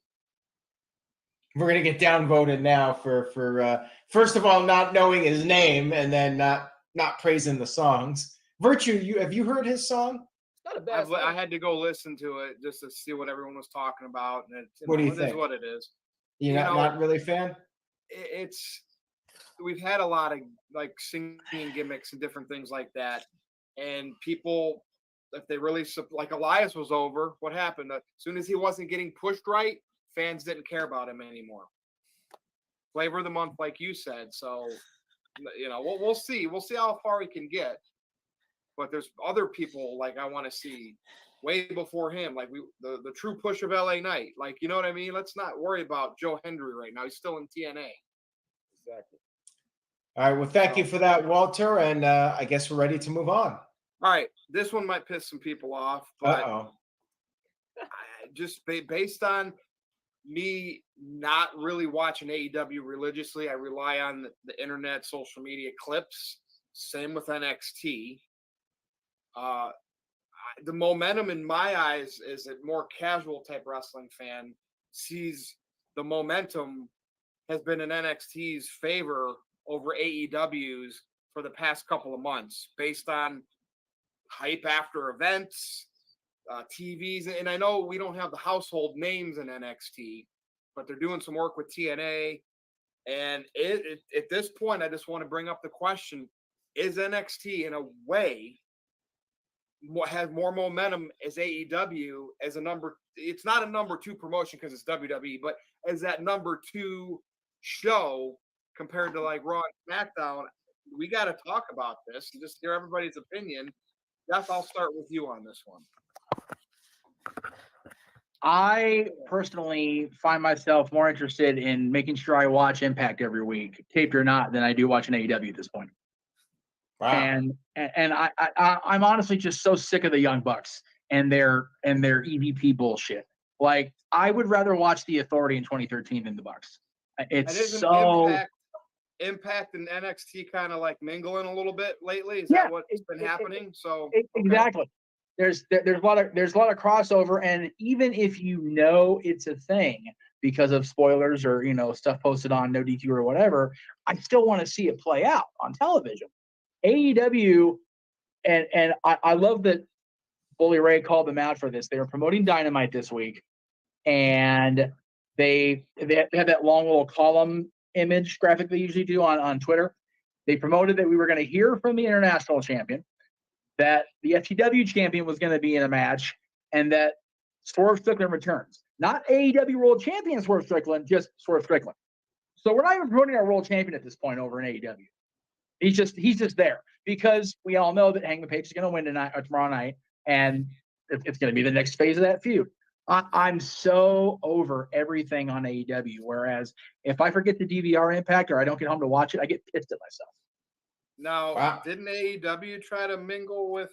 we're gonna get downvoted now for first of all not knowing his name and then not praising the songs. Virtue, have you heard his song? It's not a bad song. I had to go listen to it just to see what everyone was talking about, and what do you think? It is what it is. You're not really a fan? We've had a lot of like singing gimmicks and different things like that, and people, if they really like Elias was over, what happened? As soon as he wasn't getting pushed right, fans didn't care about him anymore. Flavor of the month, like you said. So, you know, we'll see. We'll see how far he can get. But there's other people like I want to see way before him, like the true push of LA Knight. Like, you know what I mean? Let's not worry about Joe Hendry right now. He's still in TNA. Exactly. All right. Well, thank you for that, Walter. And I guess we're ready to move on. All right. This one might piss some people off, but just based on me not really watching AEW religiously, I rely on the internet, social media clips. Same with NXT. The momentum in my eyes is a more casual type wrestling fan sees the momentum has been in NXT's favor over AEW's for the past couple of months based on hype after events, TVs. And I know we don't have the household names in NXT, but they're doing some work with TNA. And at this point, I just want to bring up the question, is NXT in a way has more momentum as AEW as a it's not a number 2 promotion because it's WWE, but as that number 2 show compared to like Raw and SmackDown? We got to talk about this and just hear everybody's opinion. Jeff, I'll start with you on this one. I personally find myself more interested in making sure I watch Impact every week, taped or not, than I do watching AEW at this point. Wow. And I'm honestly just so sick of the Young Bucks and their EVP bullshit. Like, I would rather watch the Authority in 2013 than the Bucks. It's so Impact and NXT kind of like mingling a little bit lately. Is that what's been happening? So exactly. There's a lot of crossover, and even if you know it's a thing because of spoilers or stuff posted on NoDQ or whatever, I still want to see it play out on television. AEW, and I love that Bully Ray called them out for this. They were promoting Dynamite this week, and they had that long little column image graphic they usually do on Twitter. They promoted that we were going to hear from the international champion, that the FTW champion was going to be in a match, and that Swerve Strickland returns. Not AEW World Champion Swerve Strickland, just Swerve Strickland. So we're not even promoting our world champion at this point over in AEW. He's just there because we all know that Hangman Page is going to win tonight or tomorrow night, and it's going to be the next phase of that feud. I'm so over everything on AEW. Whereas if I forget to DVR Impact or I don't get home to watch it, I get pissed at myself. Now, didn't AEW try to mingle with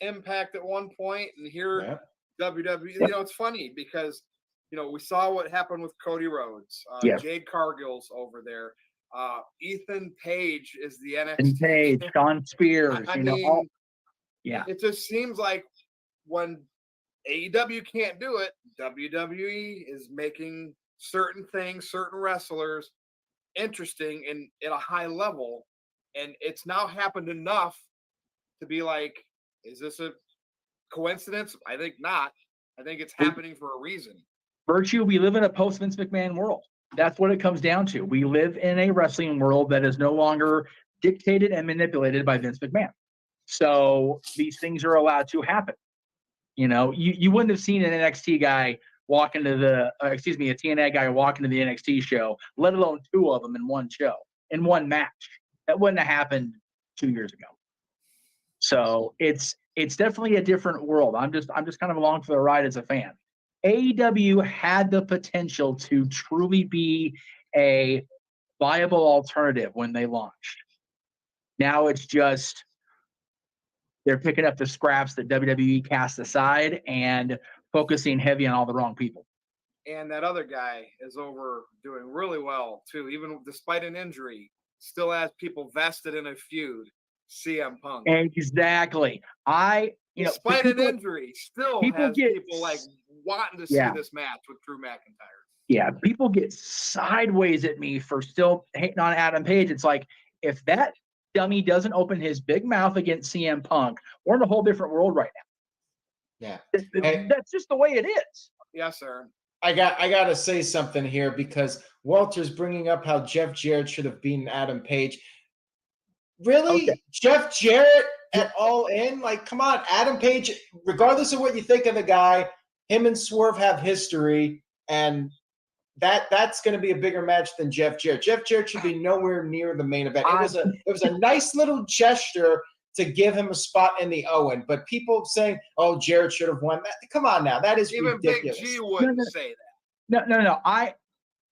Impact at one point? And here, WWE, it's funny because, we saw what happened with Cody Rhodes. Jade Cargill's over there. Ethan Page is the NXT. Page, Sean Spears. It just seems like when AEW can't do it, WWE is making certain things, certain wrestlers interesting and at a high level. And it's now happened enough to be like, is this a coincidence? I think not. I think it's happening for a reason. Virtue, we live in a post-Vince McMahon world. That's what it comes down to. We live in a wrestling world that is no longer dictated and manipulated by Vince McMahon. So these things are allowed to happen. You wouldn't have seen an NXT guy walk into the, a TNA guy walk into the NXT show, let alone 2 of them in one show, in one match. That wouldn't have happened 2 years ago. So it's definitely a different world. I'm just kind of along for the ride as a fan. AEW had the potential to truly be a viable alternative when they launched. Now it's just they're picking up the scraps that WWE cast aside and focusing heavy on all the wrong people. And that other guy is over doing really well too, even despite an injury, still has people vested in a feud. CM Punk. Exactly. Despite an injury, still has people like wanting to see this match with Drew McIntyre. Yeah, people get sideways at me for still hating on Adam Page. It's like, if that dummy doesn't open his big mouth against CM Punk, we're in a whole different world right now. Yeah. That's just the way it is. Yes, sir. I got to say something here because Walter's bringing up how Jeff Jarrett should have beaten Adam Page. Really? Okay. Jeff Jarrett at All In? Like, come on, Adam Page, regardless of what you think of the guy, him and Swerve have history, and that's going to be a bigger match than Jeff Jarrett. Jeff Jarrett should be nowhere near the main event. It was a nice little gesture to give him a spot in the Owen, but people saying, "Oh, Jarrett should have won." Come on now, that is even ridiculous. Big G wouldn't say that. No.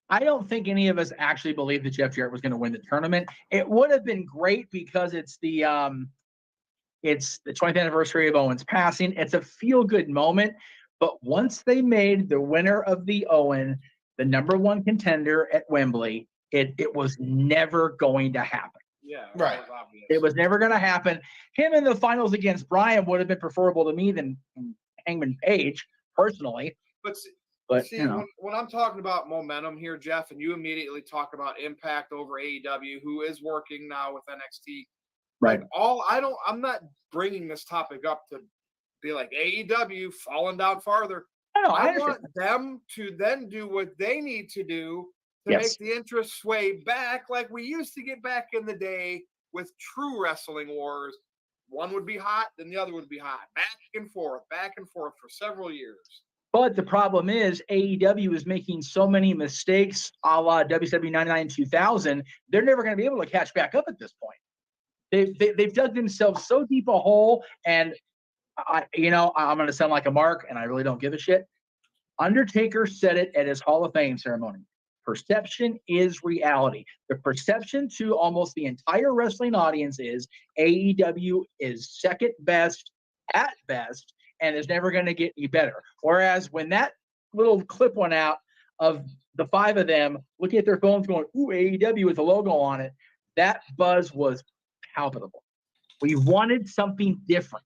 I don't think any of us actually believed that Jeff Jarrett was going to win the tournament. It would have been great because it's the 20th anniversary of Owen's passing. It's a feel-good moment. But once they made the winner of the Owen the number 1 contender at Wembley, it was never going to happen. Yeah, right. It was never going to happen. Him in the finals against Bryan would have been preferable to me than Hangman Page, personally. But see, when I'm talking about momentum here, Jeff, and you immediately talk about Impact over AEW, who is working now with NXT. Right. Like I'm not bringing this topic up to be like AEW falling down farther. I want them to then do what they need to do to make the interest sway back like we used to get back in the day with true wrestling wars. One would be hot, then the other would be hot. Back and forth for several years. But the problem is AEW is making so many mistakes a la WCW 99 2000, they're never going to be able to catch back up at this point. They've dug themselves so deep a hole, and I'm going to sound like a mark, and I really don't give a shit. Undertaker said it at his Hall of Fame ceremony. Perception is reality. The perception to almost the entire wrestling audience is AEW is second best at best and is never going to get any better. Whereas when that little clip went out of the 5 of them looking at their phones going, ooh, AEW with a logo on it, that buzz was palpable. We wanted something different.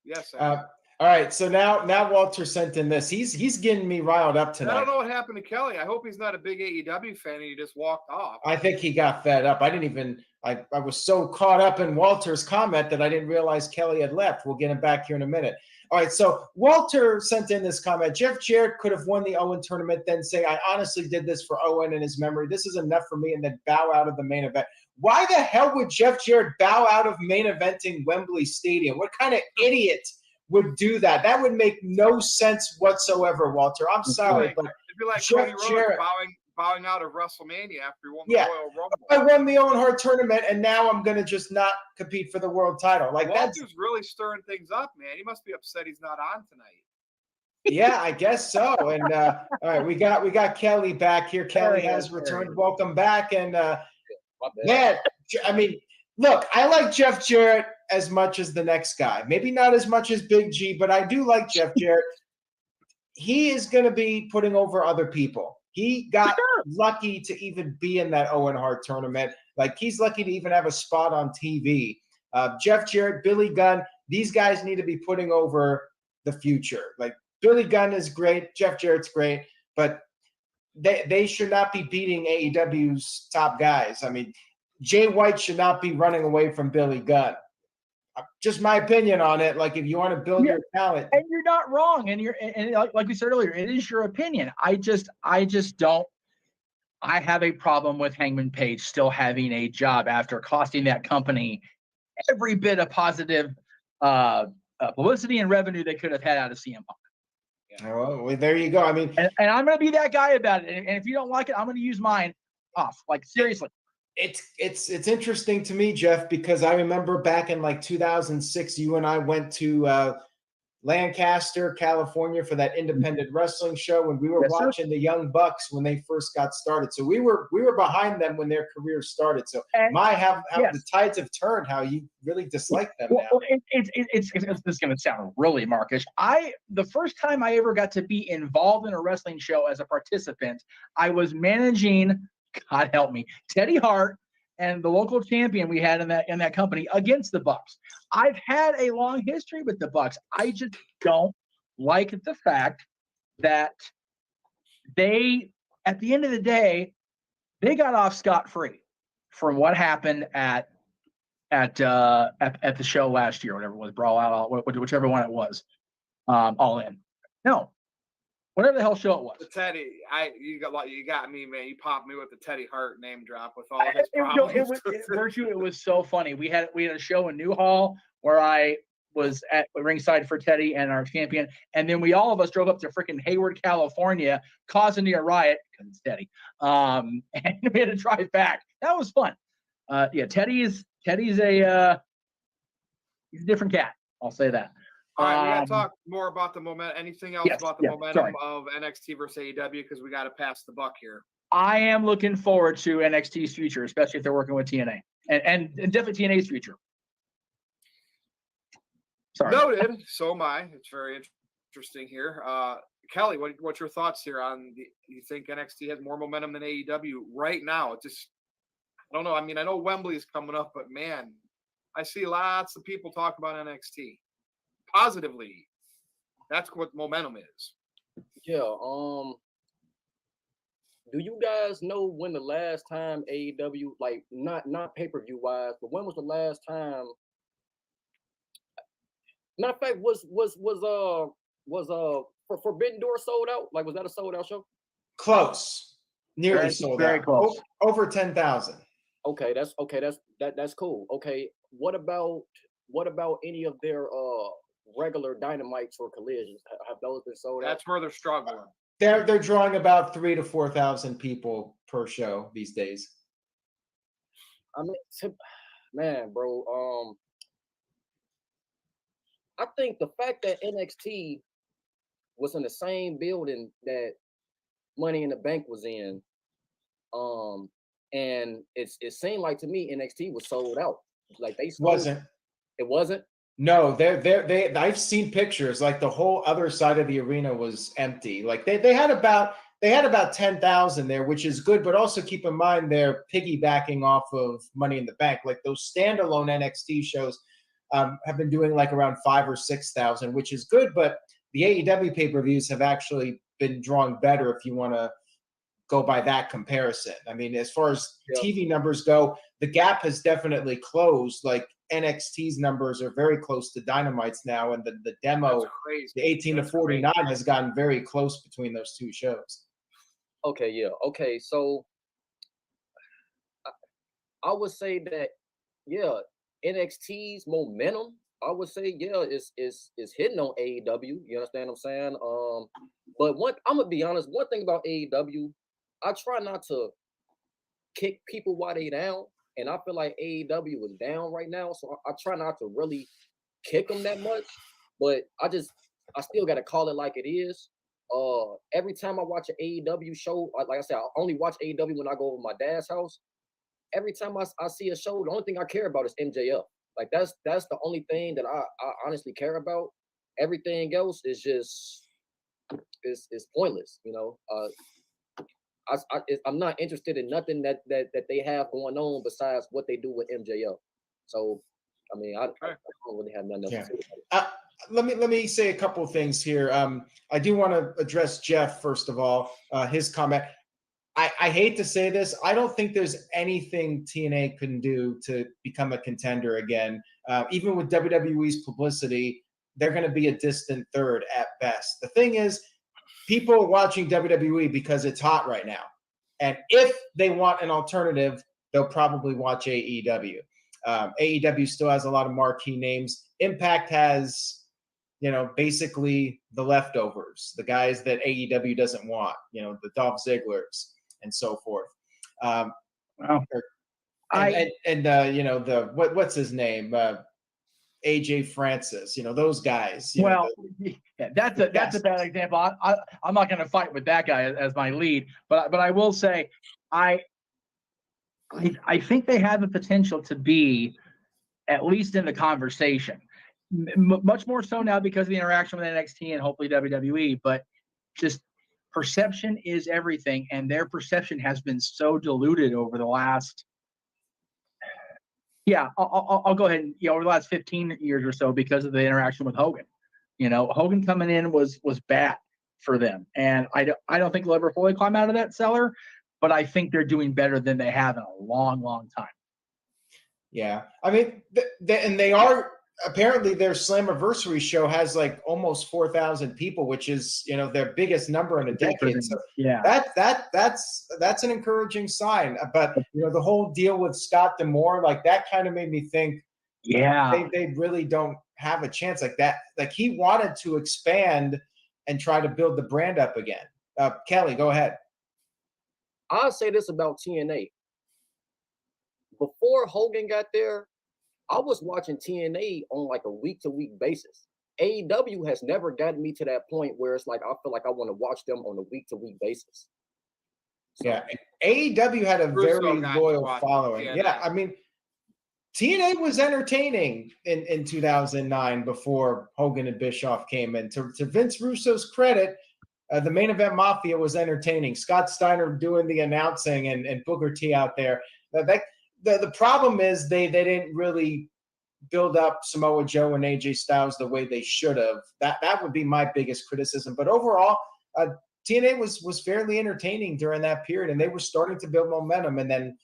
Yes, sir. All right, so now Walter sent in this. He's getting me riled up tonight. I don't know what happened to Kelly. I hope he's not a big AEW fan and he just walked off. I think he got fed up. I was so caught up in Walter's comment that I didn't realize Kelly had left. We'll get him back here in a minute. All right, so Walter sent in this comment. Jeff Jarrett could have won the Owen tournament, then say, I honestly did this for Owen and his memory. This is enough for me, and then bow out of the main event. Why the hell would Jeff Jarrett bow out of main eventing Wembley Stadium? What kind of idiot would do that? That would make no sense whatsoever, Walter. I'm sorry, but it'd be like Cody Rhodes bowing out of WrestleMania after he won the Royal Rumble. I won the Owen Hart tournament, and now I'm going to just not compete for the world title. Like, Walter's really stirring things up, man. He must be upset he's not on tonight. Yeah, I guess so. And all right, we got Kelly back here. Kelly has returned. Welcome back. And man, I mean, look, I like Jeff Jarrett as much as the next guy. Maybe not as much as Big G, but I do like Jeff Jarrett. He is going to be putting over other people. He got lucky to even be in that Owen Hart tournament. Like, he's lucky to even have a spot on TV. Jeff Jarrett, Billy Gunn, these guys need to be putting over the future. Like, Billy Gunn is great. Jeff Jarrett's great. But they should not be beating AEW's top guys. I mean, Jay White should not be running away from Billy Gunn. Just my opinion on it. Like, if you want to build your talent, and you're not wrong, and like we said earlier, it is your opinion. I just don't. I have a problem with Hangman Page still having a job after costing that company every bit of positive publicity and revenue they could have had out of CM Punk. Oh, well, there you go. I mean, And I'm going to be that guy about it. And if you don't like it, I'm going to use mine off. Like, seriously. it's interesting to me, Jeff, because I remember back in like 2006, you and I went to Lancaster, California for that independent wrestling show when we were Yes, sir. watching the Young Bucks when they first got started. So we were behind them when their careers started. So And- how yes. the tides have turned, how you really dislike them Well, now. it's this is going to sound really markish. The first time I ever got to be involved in a wrestling show as a participant, I was managing, God help me, Teddy Hart and the local champion we had in that company against the Bucks. I've had a long history with the Bucks. I just don't like the fact that they, at the end of the day, they got off scot-free from what happened at the show last year, whatever it was, Brawl Out, whichever one it was, All In. No, whatever the hell show it was. The Teddy, you got me, man. You popped me with the Teddy Hart name drop with all his problems. It was so funny. We had a show in Newhall where I was at ringside for Teddy and our champion, and then all of us drove up to freaking Hayward, California, causing a riot because it's Teddy. And we had to drive back. That was fun. Teddy's a he's a different cat. I'll say that. All right, we got to talk more about the momentum. Anything else about the momentum of NXT versus AEW, because we got to pass the buck here. I am looking forward to NXT's future, especially if they're working with TNA, and definitely TNA's future. Sorry. Noted. So am I. It's very interesting here. Kelly, what's your thoughts here on you think NXT has more momentum than AEW right now? I don't know. I mean, I know Wembley's coming up, but man, I see lots of people talk about NXT positively. That's what momentum is. Yeah. Do you guys know when the last time AEW, like not pay-per-view wise, but when was the last time? Matter of fact, was Forbidden Door sold out? Like, was that a sold out show? Close, nearly sold very out. Close. Over 10,000. Okay, that's cool. Okay, what about any of their regular Dynamites or Collisions? Have those been sold out? That's where they're struggling. They're drawing about 3,000 to 4,000 people per show these days. I mean, man, bro. I think the fact that NXT was in the same building that Money in the Bank was in, and it seemed like to me NXT was sold out. Like they wasn't. It wasn't. No, they. I've seen pictures. Like the whole other side of the arena was empty. Like they had about 10,000 there, which is good. But also keep in mind they're piggybacking off of Money in the Bank. Like those standalone NXT shows have been doing like around 5,000 or 6,000, which is good. But the AEW pay-per-views have actually been drawing better if you want to go by that comparison. I mean, as far as TV numbers go, the gap has definitely closed. Like NXT's numbers are very close to Dynamite's now, and the demo, the 18 to 49, has gotten very close between those two shows. Okay, yeah. Okay, so I would say that, yeah, NXT's momentum, I would say, yeah, is hitting on AEW. You understand what I'm saying? But I'm gonna be honest, one thing about AEW, I try not to kick people while they down, and I feel like AEW is down right now, so I try not to really kick them that much. But I still gotta call it like it is. Every time I watch an AEW show, like I said, I only watch AEW when I go over to my dad's house. Every time I see a show, the only thing I care about is MJF. Like that's the only thing that I honestly care about. Everything else is just is pointless, you know. I'm not interested in nothing that they have going on besides what they do with MJF. So, I mean, I don't really have nothing else to say. Let me say a couple of things here. I do want to address Jeff first of all. His comment. I hate to say this. I don't think there's anything TNA can do to become a contender again. Even with WWE's publicity, they're going to be a distant third at best. The thing is, people are watching WWE because it's hot right now. And if they want an alternative, they'll probably watch AEW. AEW still has a lot of marquee names. Impact has basically the leftovers, the guys that AEW doesn't want, the Dolph Zigglers and so forth. Wow. What's his name? AJ Francis, those guys. That's a bad example. I'm not going to fight with that guy as my lead, but I will say I think they have the potential to be at least in the conversation. Much more so now because of the interaction with NXT and hopefully WWE, but just perception is everything, and their perception has been so diluted over the last I'll go ahead and over the last 15 years or so because of the interaction with Hogan. Hogan coming in was bad for them, and I don't think they'll ever fully climb out of that cellar, but I think they're doing better than they have in a long, long time. Yeah, I mean, and they are apparently their Slammiversary show has like almost 4,000 people, which is their biggest number in a decade. So that's an encouraging sign. But the whole deal with Scott D'Amore, like that kind of made me think, they really don't have a chance like that. Like he wanted to expand and try to build the brand up again. Kelly, go ahead. I'll say this about TNA. Before Hogan got there, I was watching TNA on like a week-to-week basis. AEW has never gotten me to that point where it's like I feel like I want to watch them on a week-to-week basis. So, yeah, AEW had a very loyal following. TNA. Yeah, I mean, TNA was entertaining in 2009 before Hogan and Bischoff came in. To Vince Russo's credit, the Main Event Mafia was entertaining. Scott Steiner doing the announcing and Booker T out there. The problem is they didn't really build up Samoa Joe and AJ Styles the way they should have. That would be my biggest criticism. But overall, TNA was fairly entertaining during that period, and they were starting to build momentum. And then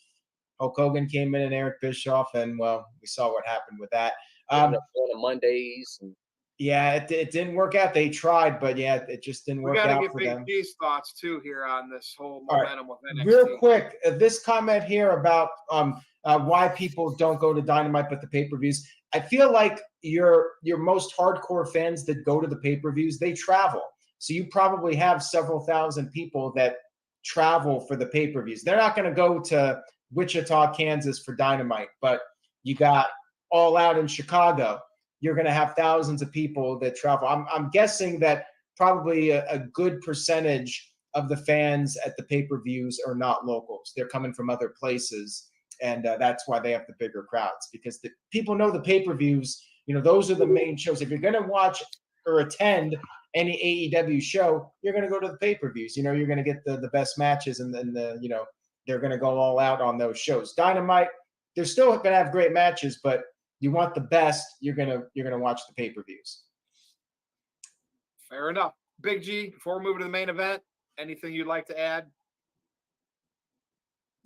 Hulk Hogan came in and Eric Bischoff, and well, we saw what happened with that. On the Mondays. Yeah, it didn't work out. They tried, but it just didn't work out for them. We got to get Big G's thoughts too here on this whole momentum with NXT. Real quick, this comment here about why people don't go to Dynamite but the pay-per-views. I feel like your most hardcore fans that go to the pay-per-views, they travel. So you probably have several thousand people that travel for the pay-per-views. They're not going to go to Wichita, Kansas for Dynamite, but you got All Out in Chicago. You're going to have thousands of people that travel. I'm guessing that probably a good percentage of the fans at the pay-per-views are not locals. They're coming from other places, and that's why they have the bigger crowds, because the people know the pay-per-views. Those are the main shows. If you're going to watch or attend any AEW show, you're going to go to the pay-per-views. You're going to get the best matches, and then they're going to go all out on those shows. Dynamite, they're still going to have great matches, but you want the best, you're gonna watch the pay-per-views. Fair enough. Big G, before we move to the main event, anything you'd like to add?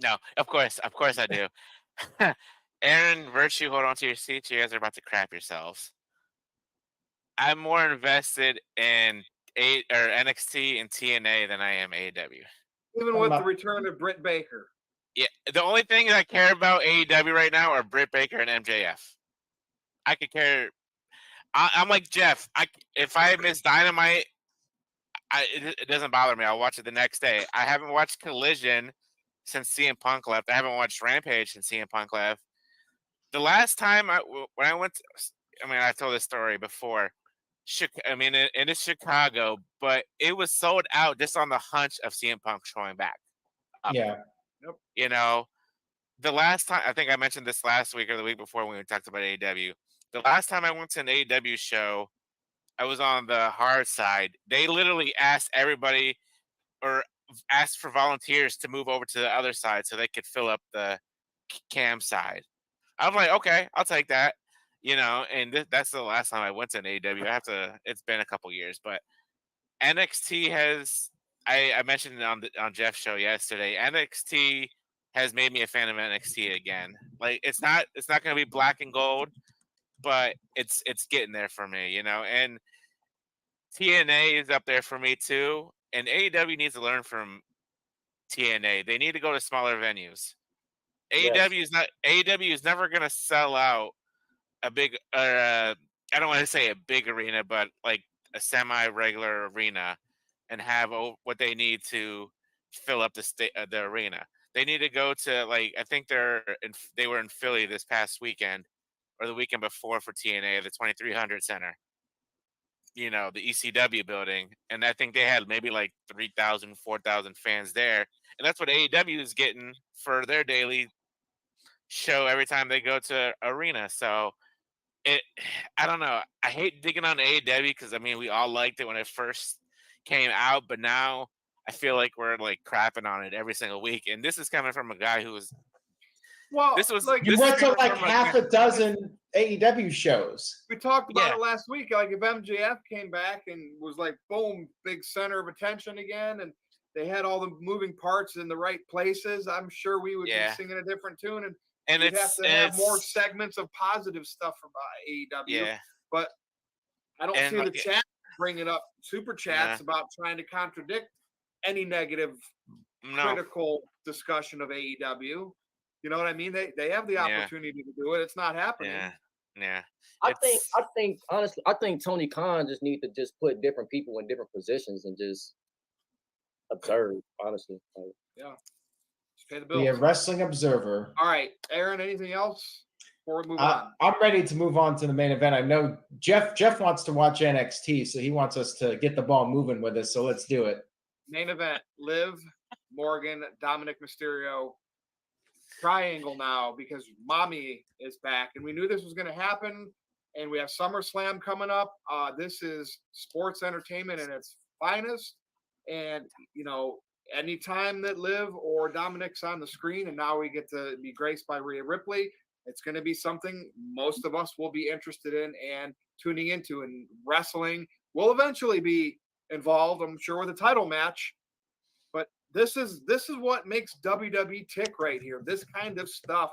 No, of course I do. Aaron, Virtue, hold on to your seats. You guys are about to crap yourselves. I'm more invested in NXT and TNA than I am AEW. Even with the return of Britt Baker. Yeah, the only thing that I care about AEW right now are Britt Baker and MJF. I could care. I'm like Jeff. If I miss Dynamite, it doesn't bother me. I'll watch it the next day. I haven't watched Collision since CM Punk left. I haven't watched Rampage since CM Punk left. The last time when I went, I told this story before. And it's Chicago, but it was sold out just on the hunch of CM Punk showing back. Yeah. The last time, I think I mentioned this last week or the week before when we talked about AEW. The last time I went to an AEW show, I was on the hard side. They literally asked everybody or asked for volunteers to move over to the other side so they could fill up the cam side. I was like, okay, I'll take that. And that's the last time I went to an AEW. It's been a couple years, but NXT has, I mentioned it on Jeff's show yesterday, NXT has made me a fan of NXT again. Like it's not going to be black and gold, but it's getting there for me, and TNA is up there for me too. And AEW needs to learn from TNA. They need to go to smaller venues. AEW is never going to sell out a big I don't want to say a big arena, but like a semi-regular arena, and have what they need to fill up the arena. They need to go to, like, I think they were in Philly this past weekend or the weekend before for TNA, the 2300 Center. The ECW building, and I think they had maybe like 3,000, 4,000 fans there, and that's what AEW is getting for their daily show every time they go to arena. So I don't know. I hate digging on AEW because we all liked it when it first came out, but now I feel like we're like crapping on it every single week, and this is coming from a guy who was. Well, You went to like half a dozen AEW shows. We talked about it last week. Like if MJF came back and was like, boom, big center of attention again, and they had all the moving parts in the right places, I'm sure we would be singing a different tune, and we'd have to have more segments of positive stuff from AEW. Yeah. But I don't see the chat bringing up super chats about trying to contradict any negative, critical discussion of AEW. You know what I mean? They have the opportunity to do it. It's not happening. Yeah. I think honestly, I think Tony Khan just need to just put different people in different positions and just observe. Honestly, Just pay the bills. Be a wrestling observer. All right, Aaron. Anything else before we move on? I'm ready to move on to the main event. I know Jeff wants to watch NXT, so he wants us to get the ball moving with us. So let's do it. Main event: Liv Morgan, Dominik Mysterio. Triangle now because Mommy is back, and we knew this was going to happen. And we have SummerSlam coming up. This is sports entertainment in its finest. And anytime that Liv or Dominik's on the screen, and now we get to be graced by Rhea Ripley, it's going to be something most of us will be interested in and tuning into. And wrestling will eventually be involved, I'm sure, with a title match. This is what makes WWE tick right here. This kind of stuff,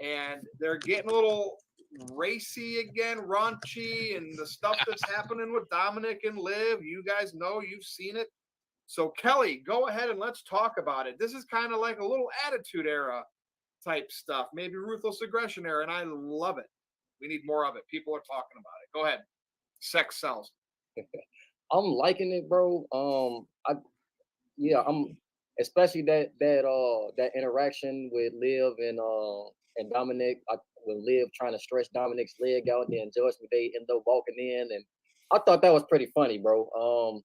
and they're getting a little racy again, raunchy, and the stuff that's happening with Dominik and Liv. You guys know, you've seen it. So Kelly, go ahead and let's talk about it. This is kind of like a little Attitude Era type stuff, maybe Ruthless Aggression Era, and I love it. We need more of it. People are talking about it. Go ahead. Sex sells. I'm liking it, bro. I'm especially that interaction with Liv and Dominik. With Liv trying to stretch Dominik's leg out, and then Judgment Day end up walking in, and I thought that was pretty funny, bro.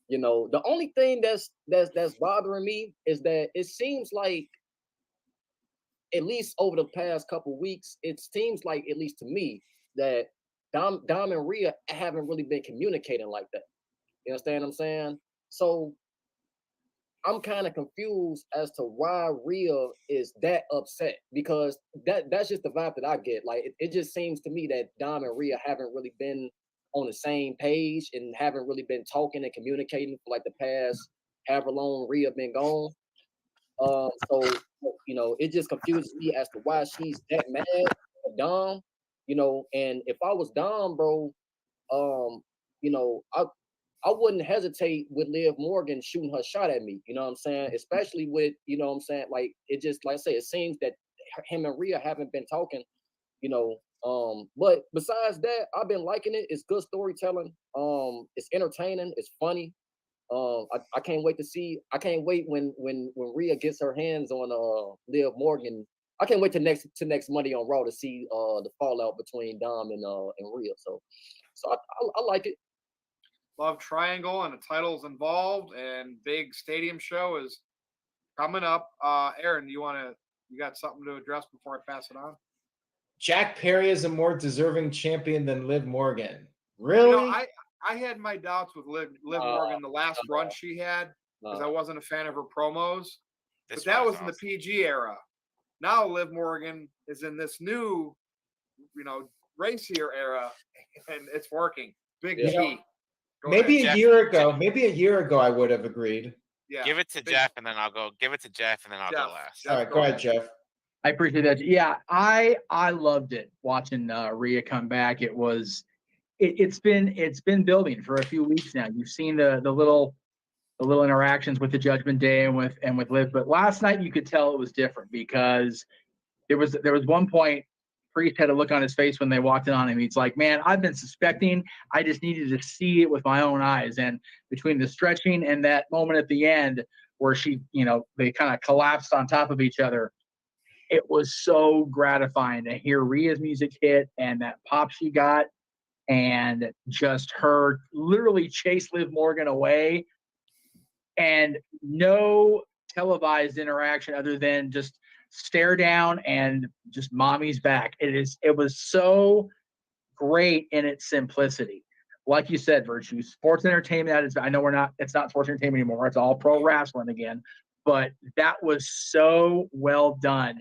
The only thing that's bothering me is that it seems like, at least over the past couple weeks, it seems like, at least to me, that Dom and Rhea haven't really been communicating like that. You understand what I'm saying? So I'm kind of confused as to why Rhea is that upset, because that's just the vibe that I get. Like it just seems to me that Dom and Rhea haven't really been on the same page and haven't really been talking and communicating for like the past however long Rhea been gone. So it just confuses me as to why she's that mad at Dom. And if I was Dom, bro, I wouldn't hesitate with Liv Morgan shooting her shot at me. You know what I'm saying? Especially with, like it just, like I say, it seems that him and Rhea haven't been talking, but besides that, I've been liking it. It's good storytelling. It's entertaining. It's funny. I can't wait to see. I can't wait when Rhea gets her hands on Liv Morgan. I can't wait to next Monday on Raw to see the fallout between Dom and Rhea. So I like it. Love Triangle, and the title's involved, and big stadium show is coming up. Aaron, you got something to address before I pass it on? Jack Perry is a more deserving champion than Liv Morgan. Really? I had my doubts with Liv Morgan the last run she had, because I wasn't a fan of her promos. But that was in the PG era. Now Liv Morgan is in this new, racier era, and it's working. Big G. Maybe a year ago, I would have agreed. Yeah. Give it to Jeff, and then I'll go. Give it to Jeff, and then I'll go last. All right, go ahead, Jeff. I appreciate that. Yeah, I loved it watching Rhea come back. It's been building for a few weeks now. You've seen the little interactions with the Judgment Day and with Liv, but last night you could tell it was different, because there was one point Priest had a look on his face when they walked in on him. He's like, man, I've been suspecting. I just needed to see it with my own eyes. And between the stretching and that moment at the end where she, they kind of collapsed on top of each other, it was so gratifying to hear Rhea's music hit and that pop she got, and just her literally chase Liv Morgan away, and no televised interaction other than just stare down and just mommy's back. It was so great in its simplicity. Like you said, Virtue, sports entertainment, I know it's not sports entertainment anymore. It's all pro wrestling again, but that was so well done.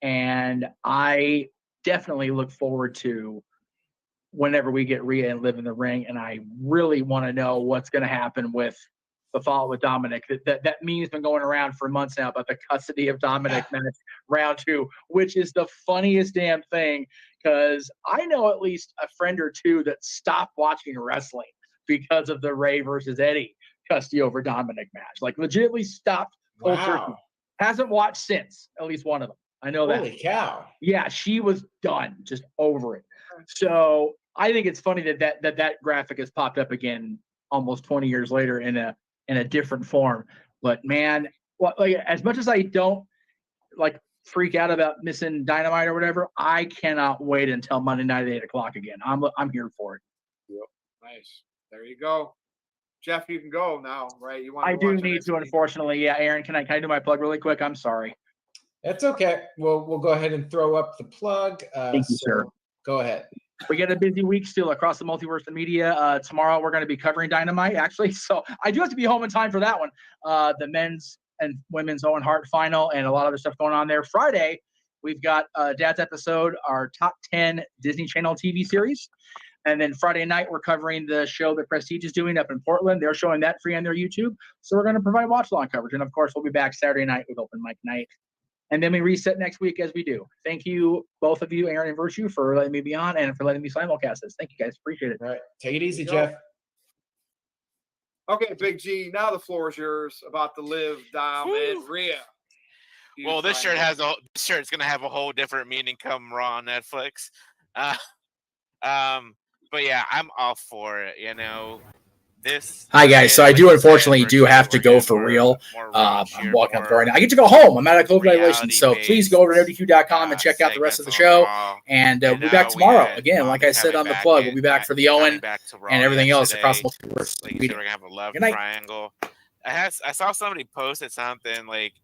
And I definitely look forward to whenever we get Rhea and Liv in the ring. And I really want to know what's going to happen with the follow with Dominik. That meme's been going around for months now about the custody of Dominik match round 2, which is the funniest damn thing, because I know at least a friend or two that stopped watching wrestling because of the Ray versus Eddie custody over Dominik match. Like legitimately stopped cold turkey. Hasn't watched since, at least one of them. I know that. Holy cow. Yeah, she was done, just over it. So I think it's funny that graphic has popped up again almost 20 years later in a different form. But man, as much as I don't freak out about missing Dynamite or whatever, I cannot wait until Monday night at 8:00 again. I'm here for it. Yep. Nice. There you go. Jeff, you can go now, right? I do need to, unfortunately. Yeah, Aaron, can I do my plug really quick? I'm sorry. That's okay. We'll go ahead and throw up the plug. Thank you, sir. Go ahead. We got a busy week still across the multiverse of media. Tomorrow we're going to be covering Dynamite, actually. So I do have to be home in time for that one. The men's and women's Owen Hart final and a lot of other stuff going on there. Friday, we've got Dad's episode, our top 10 Disney Channel TV series. And then Friday night, we're covering the show that Prestige is doing up in Portland. They're showing that free on their YouTube. So we're going to provide watch-along coverage. And, of course, we'll be back Saturday night with Open Mic Night. And then we reset next week as we do. Thank you, both of you, Aaron and Virtue, for letting me be on and for letting me simulcast this. Thank you, guys. Appreciate it. All right. Take it easy, Jeff. Okay, Big G, now the floor is yours about the Liv, Dom, and Rhea. Well, this shirt's gonna have a whole different meaning come Raw on Netflix. But yeah, I'm all for it. Hi guys, so I do unfortunately have to go for real. I'm walking up the door right now. I get to go home. I'm out of COVID regulations, so please go over to NoDQ.com and check out the rest of the show. And we'll be back tomorrow. Again, like I said on the plug, we'll be back for the Owen and everything else across the multiverse. We're gonna have a love triangle. I saw somebody posted something like